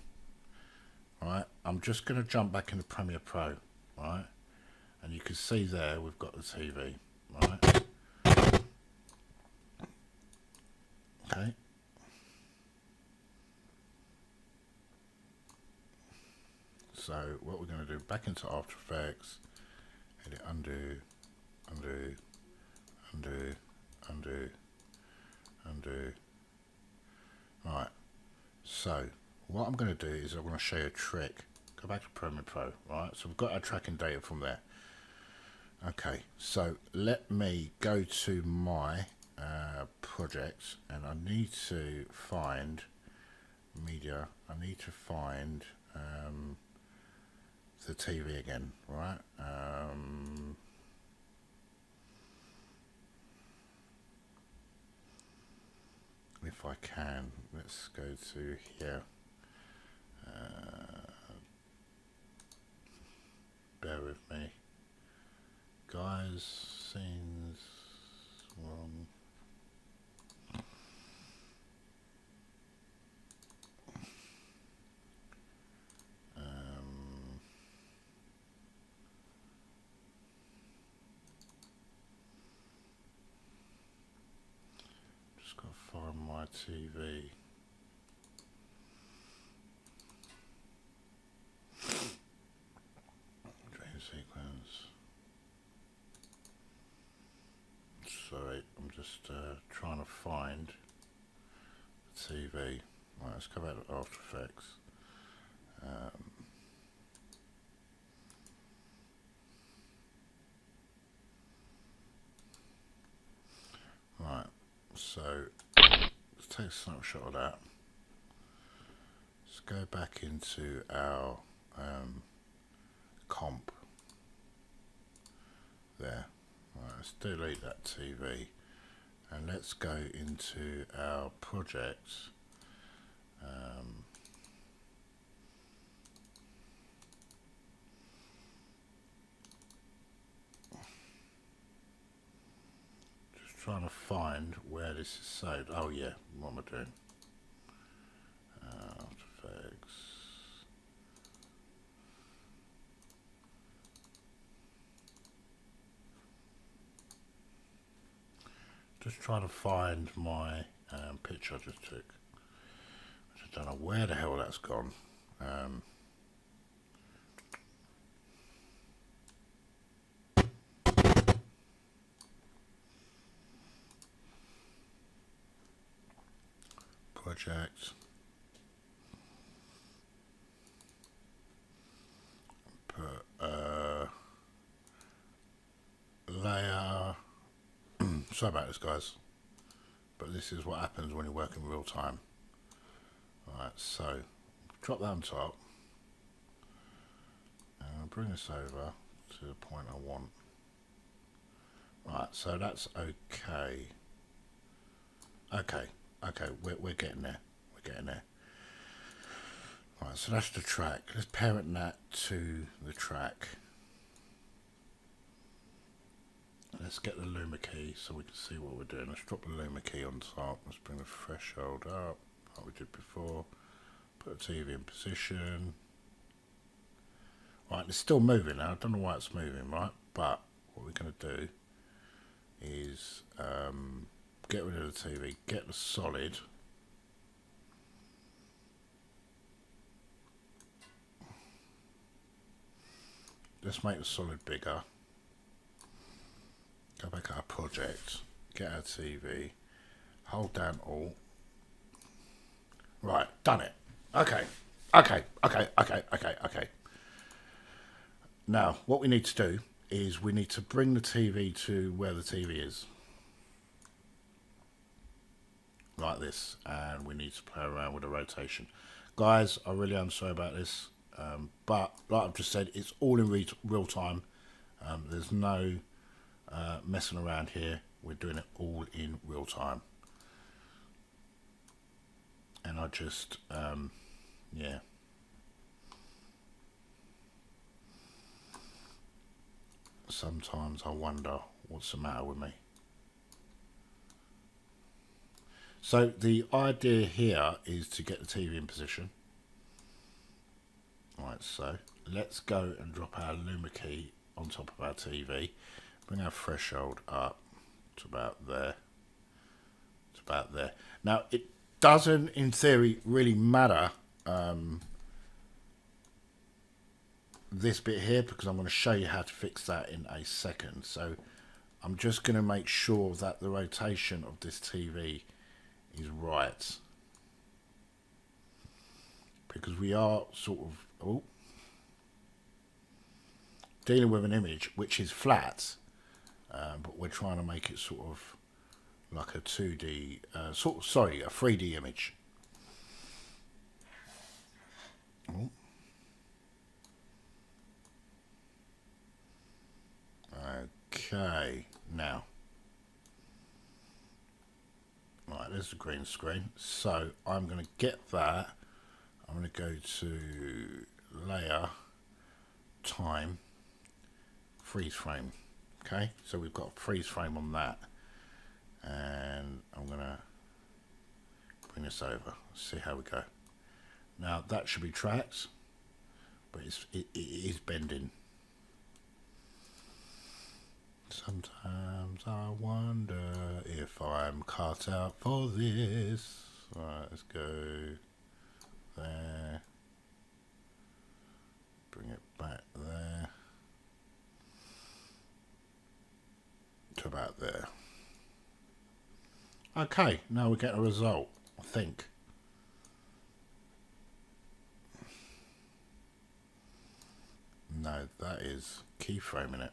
Right, I'm just going to jump back into Premiere Pro. Right, and you can see there we've got the TV. Right. Okay. So what we're going to do, back into After Effects, edit, undo, undo, undo, undo, undo. Right, so what I'm going to do is I'm going to show you a trick Go back to Premiere Pro, right? So we've got our tracking data from there. Okay, so let me go to my projects, and I need to find media. I need to find the TV again, right? If I can, let's go to here. Bear with me, guys. Scenes wrong. Just got to find my TV. Dream sequence. Sorry, I'm just trying to find the TV. Right, let's go back to After Effects. Right, so let's take a snapshot of that. Let's go back into our comp there. Right, let's delete that TV and let's go into our projects. Just trying to find where this is saved. Oh yeah, what am I doing? After Effects. Just trying to find my picture I just took. I just don't know where the hell that's gone. Project. Put layer. Sorry about this, guys, but this is what happens when you work in real time. Alright, so drop that on top and bring this over to the point I want. Right, so that's okay. Okay, we're getting there. We're getting there. Right, so that's the track. Let's parent that to the track. Let's get the Luma key so we can see what we're doing. Let's drop the Luma key on top. Let's bring the threshold up like we did before. Put the TV in position. Right, it's still moving now. I don't know why it's moving, right? But what we're going to do is get rid of the TV, get the solid. Let's make the solid bigger. Go back to our project, get our TV, hold down Alt. Right, done it. Okay. Now, what we need to do is we need to bring the TV to where the TV is. Like this, and we need to play around with the rotation. Guys, I really am sorry about this, but like I've just said, it's all in real time. There's no messing around here. We're doing it all in real time. And I just, yeah. Sometimes I wonder what's the matter with me. So the idea here is to get the TV in position. Right, so let's go and drop our Luma key on top of our TV. Bring our threshold up to about there. It's about there. Now it doesn't, in theory, really matter this bit here, because I'm going to show you how to fix that in a second. So I'm just going to make sure that the rotation of this TV is right, because we are sort of, oh, dealing with an image which is flat, but we're trying to make it sort of like a 2D, a 3D image. Oh. Okay, now, right, there's the green screen. So I'm going to get that. I'm going to go to layer, time, freeze frame. Okay, so we've got a freeze frame on that, and I'm going to bring this over, see how we go. Now that should be tracked, but it is bending. Sometimes I wonder if I'm cut out for this. Right, let's go there. Bring it back there. To about there. Okay, now we get a result, I think. No, that is keyframing it.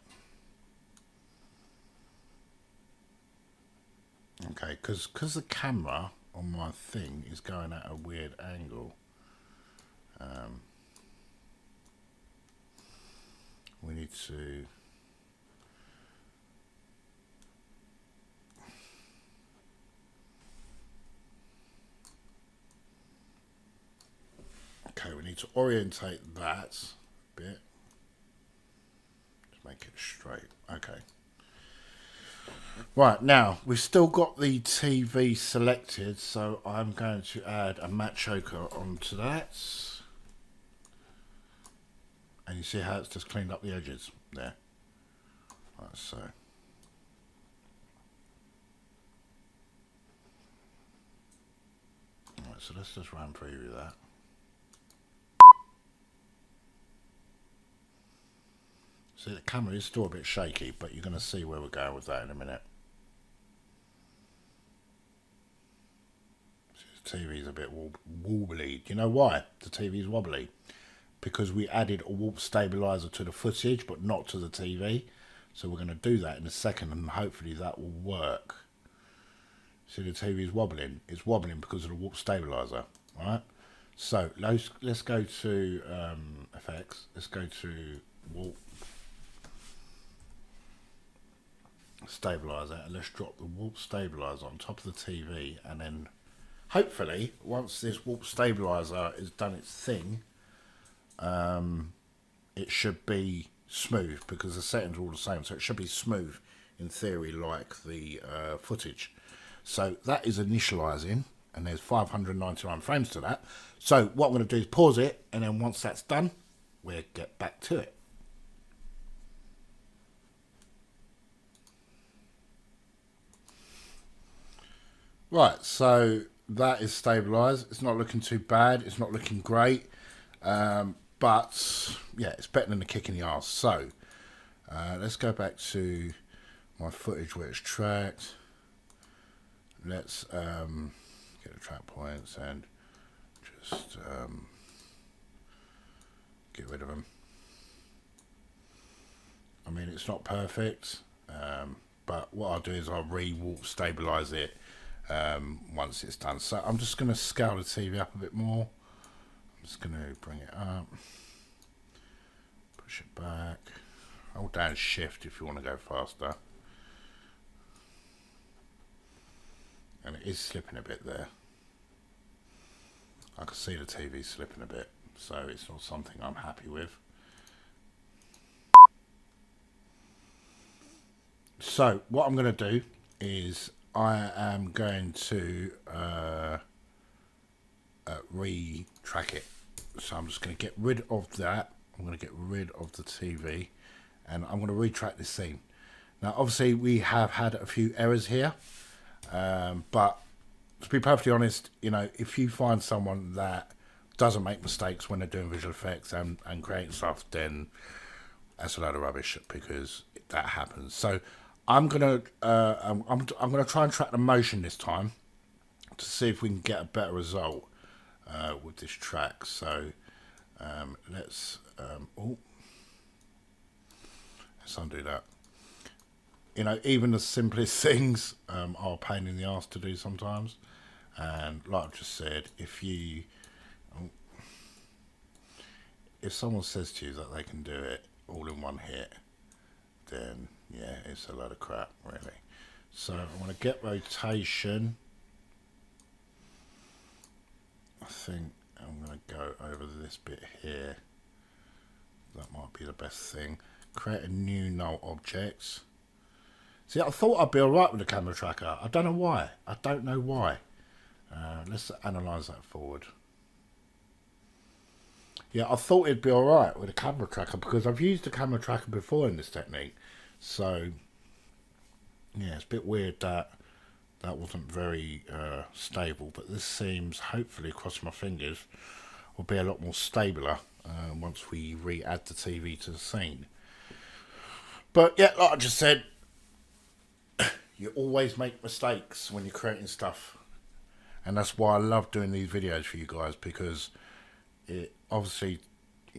Okay, because the camera on my thing is going at a weird angle. We need to we need to orientate that a bit. Just make it straight. Okay. Right, now we've still got the TV selected, so I'm going to add a matte choker onto that. And you see how it's just cleaned up the edges there. Right, so. Right, so let's just run through that. See, the camera is still a bit shaky, but you're going to see where we're going with that in a minute. See, the TV's a bit wobbly. Do you know why the TV's wobbly? Because we added a warp stabilizer to the footage, but not to the TV. So we're going to do that in a second, and hopefully that will work. See, the TV is wobbling. It's wobbling because of the warp stabilizer, right? So let's go to effects. Let's go to warp stabilizer, and let's drop the warp stabilizer on top of the TV, and then hopefully once this warp stabilizer has done its thing, it should be smooth because the settings are all the same, so it should be smooth in theory like the footage. So that is initializing, and there's 599 frames to that. So what I'm going to do is pause it, and then once that's done, we'll get back to it. Right, so that is stabilized. It's not looking too bad. It's not looking great. But yeah, it's better than a kick in the arse. So let's go back to my footage where it's tracked. Let's get the track points and just get rid of them. I mean, it's not perfect, but what I'll do is I'll re-warp stabilize it once it's done. So I'm just going to scale the TV up a bit more. I'm just going to bring it up, push it back, hold down shift if you want to go faster. And it is slipping a bit there. I can see the TV slipping a bit, so it's not something I'm happy with. So what I'm going to do is I am going to retrack it. So I'm just going to get rid of that. I'm going to get rid of the TV, and I'm going to retrack this scene. Now obviously we have had a few errors here, but to be perfectly honest, you know, if you find someone that doesn't make mistakes when they're doing visual effects and creating stuff, then that's a load of rubbish, because that happens. So I'm gonna try and track the motion this time to see if we can get a better result with this track. So let's Let's undo that. You know, even the simplest things are a pain in the arse to do sometimes. And like I've just said, if someone says to you that they can do it all in one hit, then yeah, it's a load of crap, really. So I want to get rotation. I think I'm going to go over this bit here. That might be the best thing. Create a new null object. See, I thought I'd be alright with the camera tracker. I don't know why. I don't know why. Let's analyse that forward. Yeah, I thought it'd be alright with the camera tracker because I've used the camera tracker before in this technique. So, yeah, it's a bit weird that that wasn't very stable. But this seems, hopefully, cross my fingers, will be a lot more stabler once we re-add the TV to the scene. But yeah, like I just said, you always make mistakes when you're creating stuff. And that's why I love doing these videos for you guys, because it obviously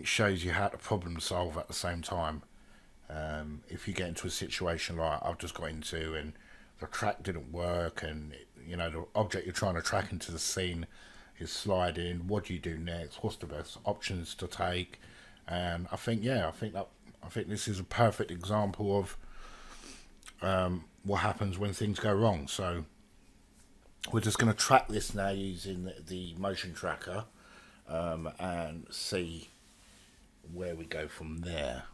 shows you how to problem solve at the same time. If you get into a situation like I've just got into and the track didn't work, and you know the object you're trying to track into the scene is sliding, what do you do next? What's the best options to take? And I think I think this is a perfect example of what happens when things go wrong. So we're just going to track this now using the motion tracker and see where we go from there.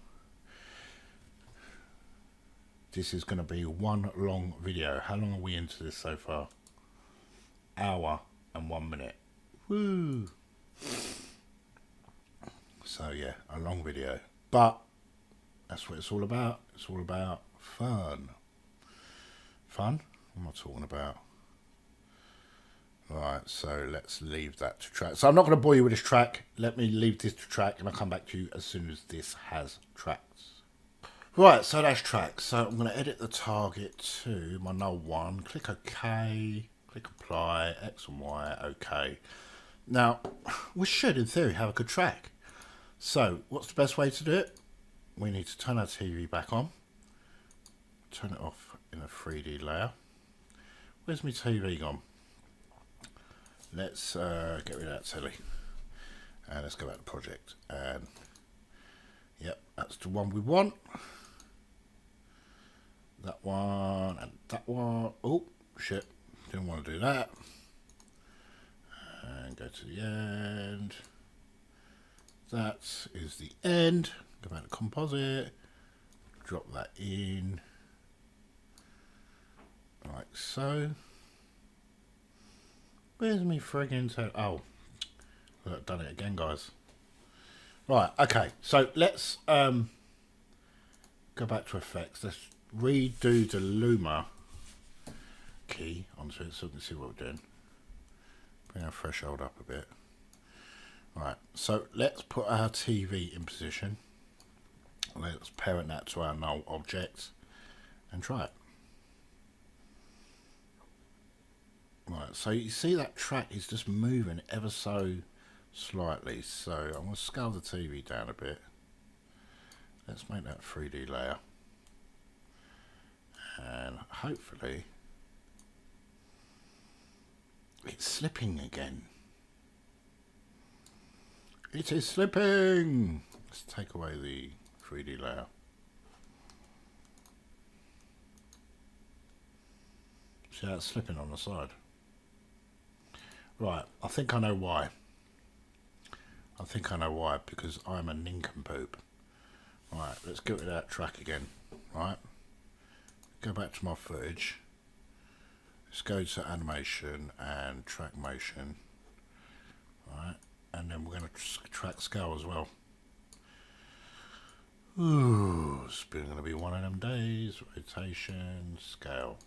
This is going to be one long video. How long are we into this so far? Hour and 1 minute. Woo! So yeah, a long video. But that's what it's all about. It's all about fun. Fun? What am I talking about? Right, so let's leave that to track. So I'm not going to bore you with this track. Let me leave this to track and I'll come back to you as soon as this has tracked. Right, so that's tracked. So I'm going to edit the target to my null one. Click OK. Click apply. X and Y. OK. Now, we should, in theory, have a good track. So, what's the best way to do it? We need to turn our TV back on. Turn it off in a 3D layer. Where's my TV gone? Let's get rid of that telly. And let's go back to project. And, yep, that's the one we want. That one and that one. Oh, shit. Didn't want to do that. And go to the end. That is the end. Go back to composite. Drop that in. Like so. Where's me friggin' so? Oh, I've done it again, guys. Right, okay. So let's go back to effects. Let's redo the Luma key onto it so we can see what we're doing. Bring our threshold up a bit. Right, so let's put our TV in position. Let's parent that to our null object and try it. Right, so you see that track is just moving ever so slightly. So I'm going to scale the TV down a bit. Let's make that 3D layer. And hopefully it's slipping again. It is slipping. Let's take away the 3D layer. See how it's slipping on the side. Right, I think I know why. I think I know why, because I'm a nincompoop. Right, let's get rid of that track again. Right, go back to my footage. Let's go to animation and track motion. Right, and then we're going to track scale as well. Ooh, it's going to be one of them days. Rotation, scale.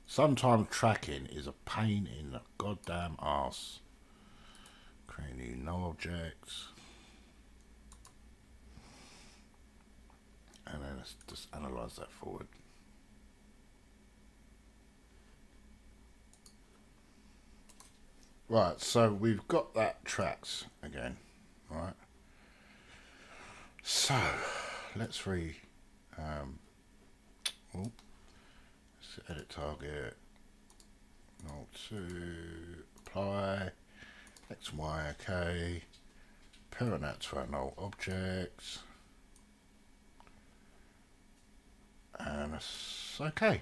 Sometimes tracking is a pain in the goddamn arse. Create new null objects. And then let's just analyze that forward. Right, so we've got that tracked again. Right. So let's edit target. 02. Apply. X, Y, OK. Parent that to our null objects. And it's okay.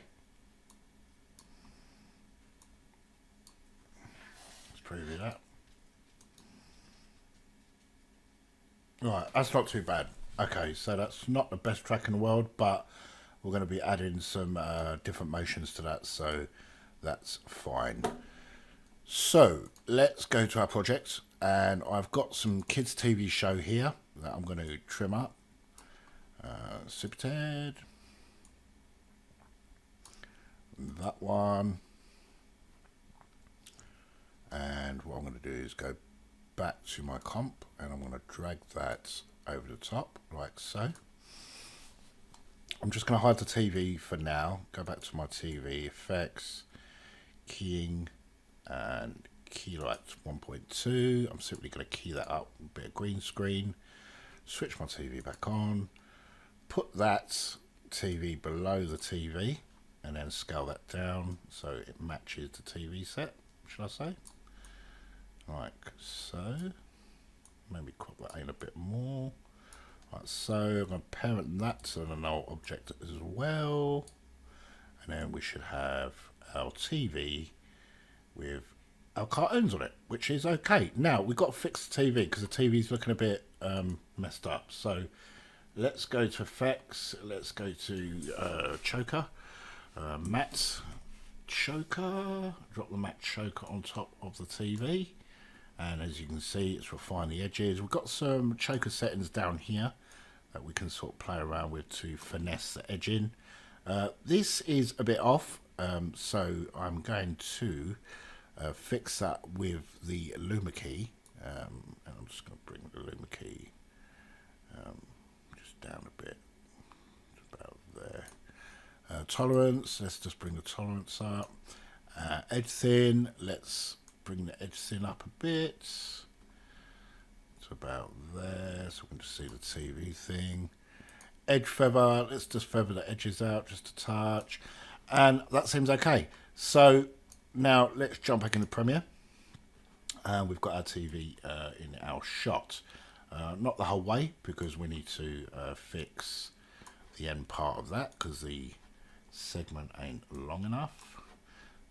Let's preview that. Right, that's not too bad. Okay, so that's not the best track in the world, but we're going to be adding some different motions to that, so that's fine. So let's go to our project, and I've got some kids TV show here that I'm going to trim up. Super Ted, that one, and what I'm going to do is go back to my comp, and I'm going to drag that over the top like so. I'm just going to hide the TV for now. Go back to my TV effects, keying, and key light 1.2. I'm simply going to key that up with a bit of green screen. Switch my TV back on. Put that TV below the TV, and then scale that down so it matches the TV set, should I say? Like so. Maybe crop that in a bit more. Like so. I'm going to parent that to the null object as well. And then we should have our TV with our cartoons on it, which is okay. Now, we've got to fix the TV because the TV's looking a bit messed up. So let's go to effects. Let's go to choker. Matte choker. Drop the matte choker on top of the TV. And as you can see, it's refined the edges. We've got some choker settings down here that we can sort of play around with to finesse the edging. This is a bit off, so I'm going to fix that with the Luma key. And I'm just going to bring the Luma key just down a bit, about there. Tolerance, let's just bring the tolerance up. Edge thin, let's bring the edge thin up a bit. It's about there, so we can just see the TV thing. Edge feather, let's just feather the edges out just a touch. And that seems okay. So now let's jump back into Premiere. We've got our TV in our shot. Not the whole way, because we need to fix the end part of that, because the segment ain't long enough.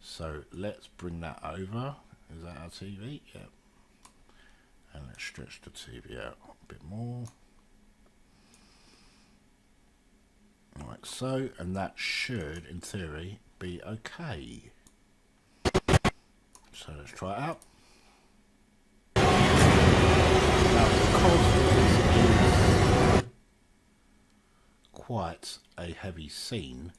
So let's bring that over. Is that our TV? Yep. And let's stretch the TV out a bit more. Like so, and that should, in theory, be okay. So let's try it out. Now, because this is quite a heavy scene,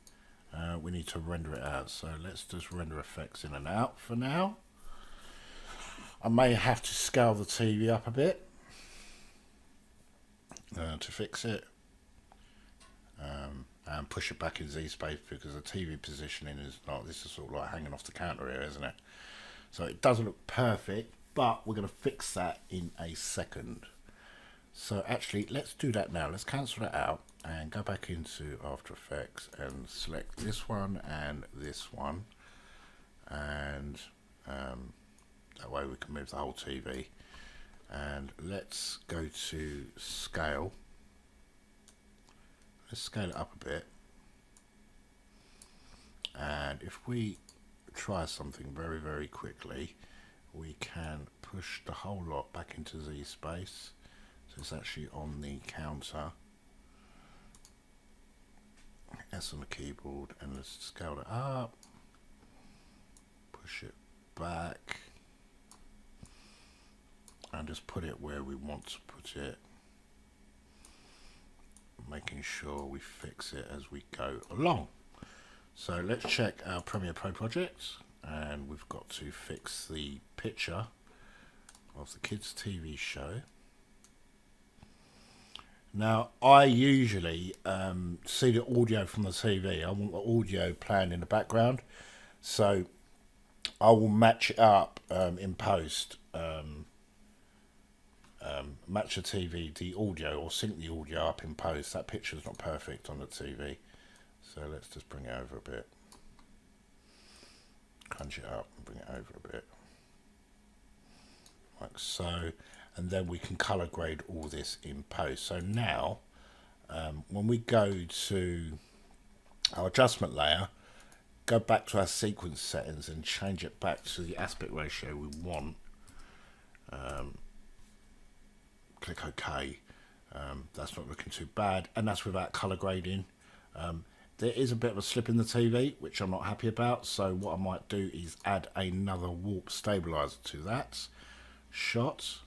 we need to render it out. So let's just render effects in and out for now. I may have to scale the TV up a bit to fix it, and push it back in Z space, because the TV positioning is not, this is sort of like hanging off the counter here, isn't it? So it doesn't look perfect, but we're going to fix that in a second. So actually, let's do that now. Let's cancel that out and go back into After Effects and select this one and this one, and that way we can move the whole TV. And let's go to scale. Let's scale it up a bit. And if we try something very, very quickly, we can push the whole lot back into Z space. So it's actually on the counter. S on the keyboard, and let's scale it up. Push it back. And just put it where we want to put it, making sure we fix it as we go along. So let's check our Premiere Pro project, and we've got to fix the picture of the kids TV show. Now I usually see the audio from the TV. I want the audio playing in the background, so I will match it up in post match the TV, the audio, or sync the audio up in post. That picture's not perfect on the TV, so let's just bring it over a bit, crunch it up and bring it over a bit like so, and then we can color grade all this in post. So now when we go to our adjustment layer, go back to our sequence settings and change it back to the aspect ratio we want. Click OK. That's not looking too bad, and that's without color grading. There is a bit of a slip in the TV, which I'm not happy about, so what I might do is add another warp stabilizer to that shot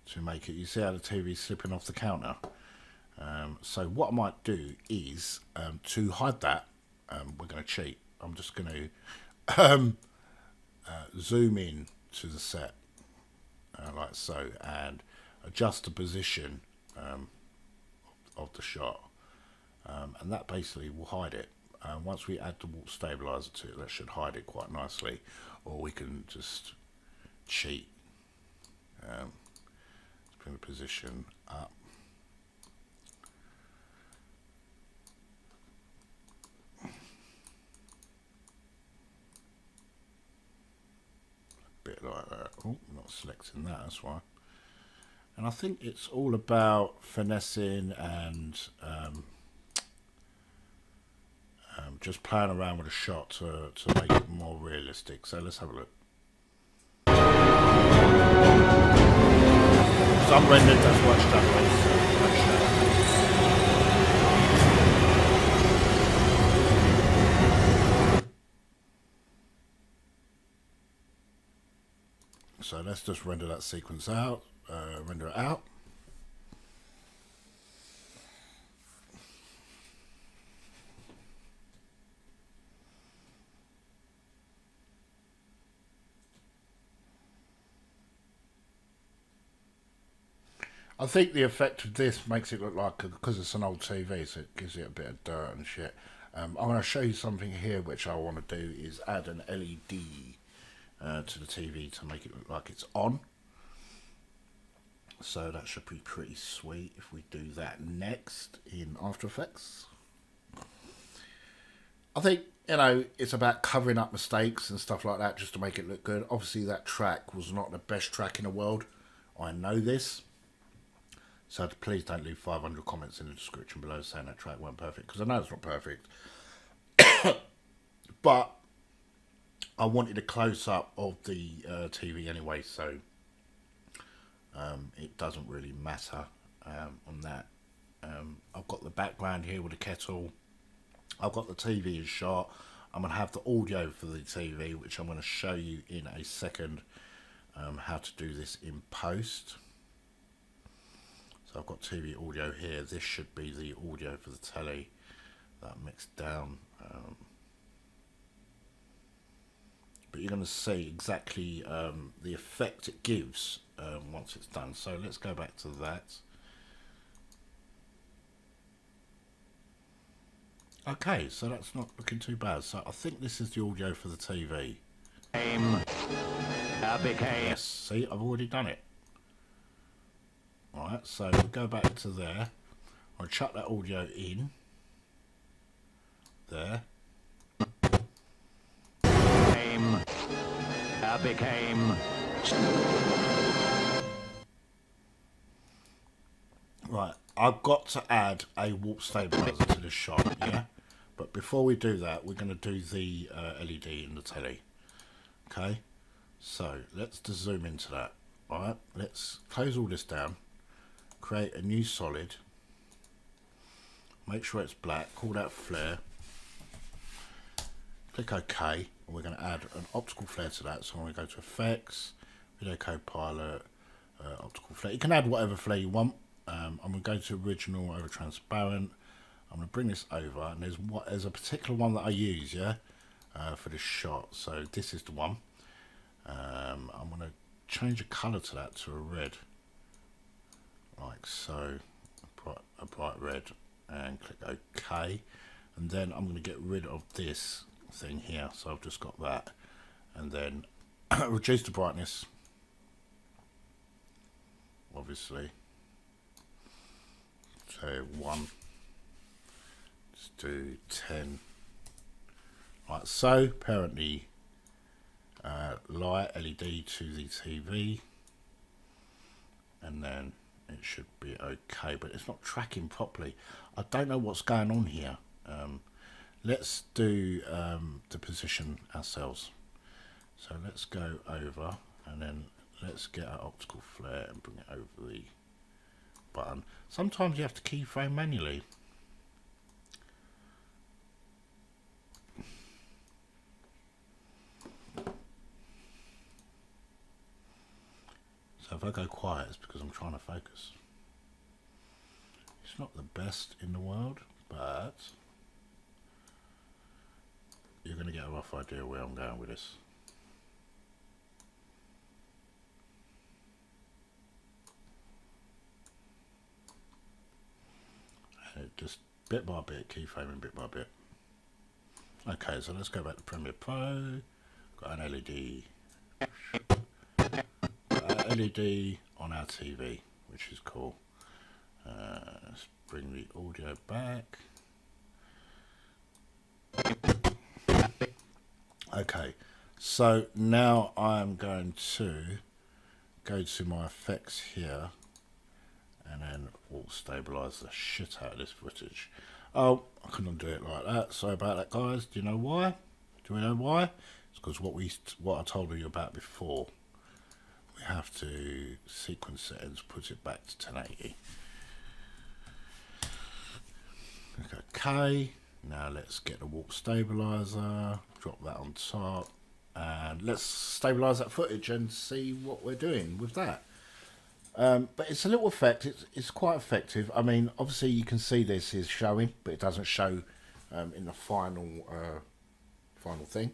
to make it, you see how the TV is slipping off the counter. So what I might do is to hide that, we're going to cheat. I'm just going to zoom in to the set like so, and adjust the position of the shot, and that basically will hide it. Once we add the warp stabilizer to it, that should hide it quite nicely. Or we can just cheat, bring the position up. Bit like that. Oh, not selecting that, that's why. And I think it's all about finessing and just playing around with a shot to make it more realistic. So let's have a look. Some rendered, that's watched that way. So let's just render that sequence out, render it out. I think the effect of this makes it look like, because it's an old TV, so it gives it a bit of dirt and shit. I'm going to show you something here which I want to do is add an LED to the TV to make it look like it's on. So that should be pretty sweet if we do that next in After Effects. I think, you know, it's about covering up mistakes and stuff like that just to make it look good. Obviously that track was not the best track in the world. I know this. So please don't leave 500 comments in the description below saying that track weren't perfect, because I know it's not perfect. But I wanted a close-up of the TV anyway, so it doesn't really matter on that. I've got the background here with the kettle. I've got the TV in shot. I'm going to have the audio for the TV, which I'm going to show you in a second how to do this in post. So I've got TV audio here. This should be the audio for the telly that mixed down. But you're going to see exactly the effect it gives once it's done. So let's go back to that. Okay, so that's not looking too bad. So I think this is the audio for the TV. Yes, see, I've already done it. Alright, so we'll go back to there. I'll chuck that audio in. There. Right, I've got to add a warp stabilizer to this shot, yeah? But before we do that, we're going to do the LED in the telly. Okay, so let's just zoom into that. Alright, let's close all this down. Create a new solid, make sure it's black, call that flare, click OK, and we're going to add an optical flare to that. So I'm going to go to Effects, Video Copilot, Optical Flare. You can add whatever flare you want. I'm going to go to Original over Transparent. I'm going to bring this over, and there's a particular one that I use, yeah, for this shot. So this is the one. I'm going to change the colour to that to a red. Like so, a bright red, and click OK, and then I'm going to get rid of this thing here. So I've just got that, and then reduce the brightness, obviously. So 1. Let's do 10. Right, so apparently light LED to the TV, and then it should be okay, but it's not tracking properly. I don't know what's going on here. Let's do the position ourselves. So let's go over, and then let's get our optical flare and bring it over the button. Sometimes you have to keyframe manually. So if I go quiet, it's because I'm trying to focus. It's not the best in the world, but you're going to get a rough idea where I'm going with this. And it just bit by bit, keyframing bit by bit. Okay, so let's go back to Premiere Pro. Got an LED. LED on our TV, which is cool. Let's bring the audio back. Okay, so now I'm going to go to my effects here and then we'll stabilize the shit out of this footage. Oh, I couldn't do it like that. Sorry about that, guys. Do you know why? Do we know why? It's because what I told you about before. We have to sequence settings, put it back to 1080. Okay, now let's get the walk stabilizer, drop that on top, and let's stabilize that footage and see what we're doing with that. But it's a little effect, it's quite effective. I mean, obviously you can see this is showing, but it doesn't show in the final thing.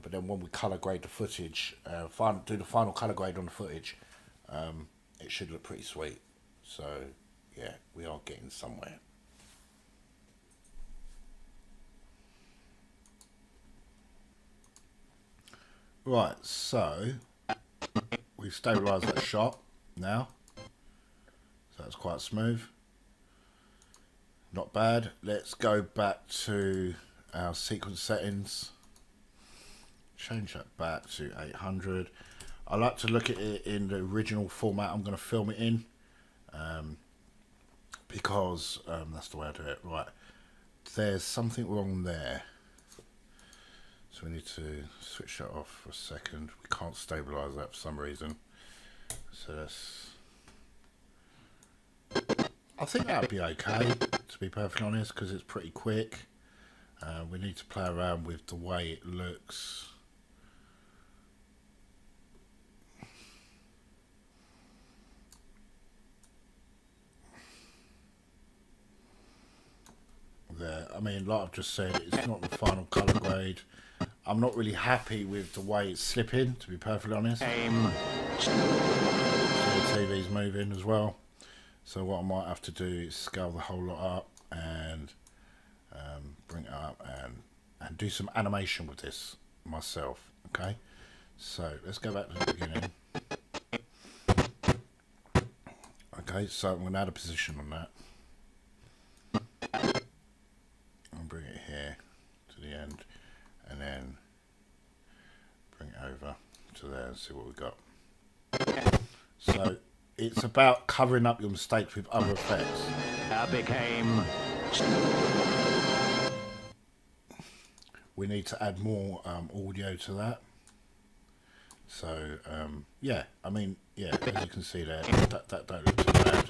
But then when we color grade the footage, do the final color grade on the footage, it should look pretty sweet. So yeah, we are getting somewhere. Right, so we've stabilized that shot now, so that's quite smooth, not bad. Let's go back to our sequence settings. Change that back to 800. I like to look at it in the original format I'm going to film it in, because that's the way I do it. Right, there's something wrong there, so we need to switch that off for a second. We can't stabilize that for some reason, so that's, I think that'd be okay, to be perfectly honest, because it's pretty quick. We need to play around with the way it looks. There, I mean, like I've just said, it's not the final color grade. I'm not really happy with the way it's slipping, to be perfectly honest. So the TV's moving as well. So what I might have to do is scale the whole lot up and bring it up and do some animation with this myself. Okay, so let's go back to the beginning. Okay, so I'm going to add a position on that. Bring it here to the end and then bring it over to there and see what we got. So it's about covering up your mistakes with other effects. We need to add more audio to that. So yeah, I mean, yeah, as you can see there, that don't look too bad.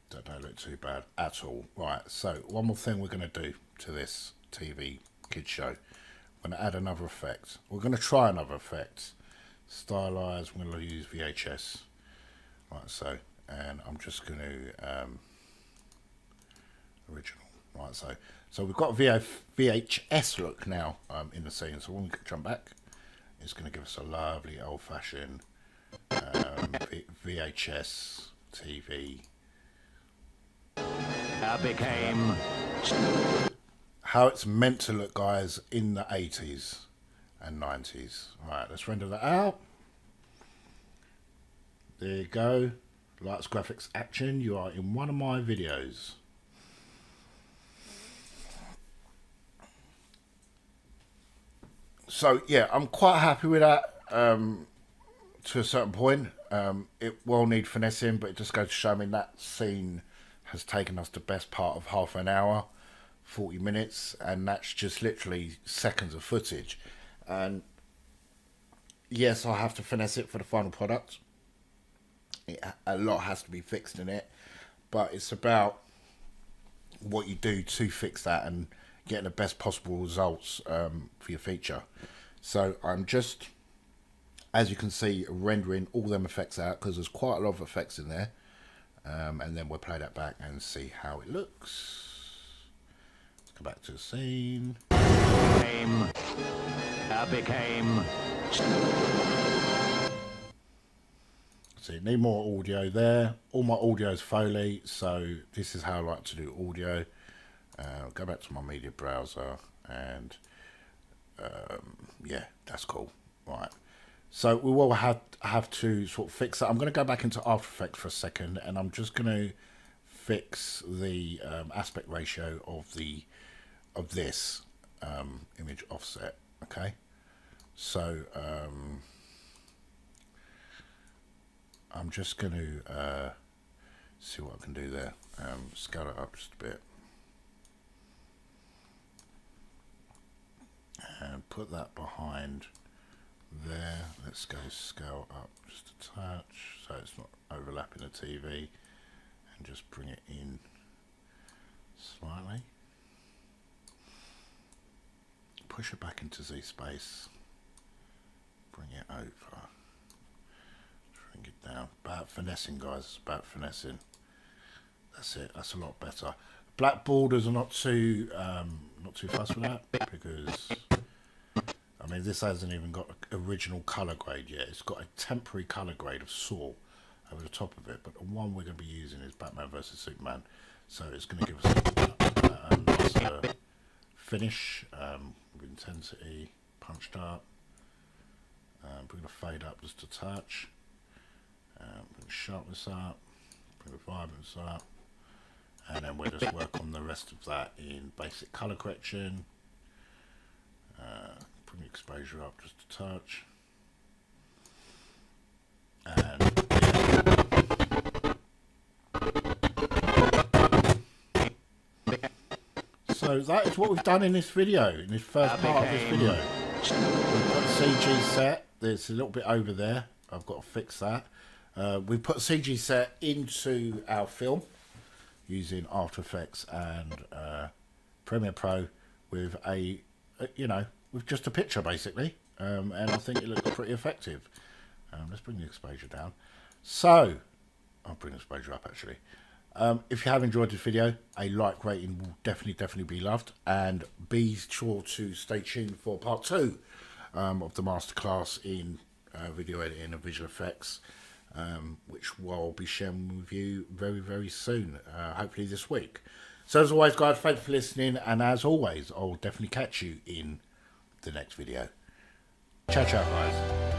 That don't look too bad at all. Right, so one more thing we're going to do to this TV kids show. We're going to add another effect. We're going to try another effect. Stylize, we're going to use VHS. Right, so, and I'm just going to original. Right, so we've got VHS look now in the scene. So when we jump back, it's going to give us a lovely old-fashioned VHS TV. how it's meant to look, guys, in the 80s and 90s. Right, let's render that out. There you go. Lights, graphics, action. You are in one of my videos. So yeah, I'm quite happy with that to a certain point. It will need finessing, but it just goes to show me that scene has taken us the best part of half an hour, 40 minutes, and that's just literally seconds of footage. And yes, I have to finesse it for the final product. A lot has to be fixed in it, but it's about what you do to fix that and getting the best possible results for your feature. So I'm just, as you can see, rendering all them effects out because there's quite a lot of effects in there, and then we'll play that back and see how it looks. Let's go back to the scene. So you need more audio there. All my audio is Foley, so this is how I like to do audio. Go back to my media browser, and yeah, that's cool. Right, so we will have to sort of fix that. I'm going to go back into After Effects for a second, and I'm just going to fix the aspect ratio of this image offset. Okay, so I'm just going to see what I can do there. Scale it up just a bit. And put that behind there. Let's go scale up just a touch so it's not overlapping the TV, and just bring it in slightly. Push it back into Z space. Bring it over. Bring it down. About finessing, guys. It's about finessing. That's it. That's a lot better. Black borders are not too fussed with that, because I mean, this hasn't even got original color grade yet. It's got a temporary color grade of Saw over the top of it, but the one we're going to be using is Batman vs Superman, so it's going to give us a nice finish with intensity punched up. We're going to fade up just a touch. Bring the sharpness up, bring the vibrance up, and then we'll just work on the rest of that in basic color correction. Bring the exposure up just a touch, and so that is what we've done in this video, in this first part of this video. We've got the CG set. There's a little bit over there. I've got to fix that. We put CG set into our film using After Effects and Premiere Pro with with just a picture basically, and I think it looks pretty effective. Let's bring the exposure down. So I'll bring the exposure up actually. If you have enjoyed this video, a like rating will definitely be loved, and be sure to stay tuned for part 2 of the masterclass in video editing and visual effects, which we'll be sharing with you very soon, hopefully this week. So as always, guys, thanks for listening, and as always, I'll definitely catch you in the next video. Ciao, guys.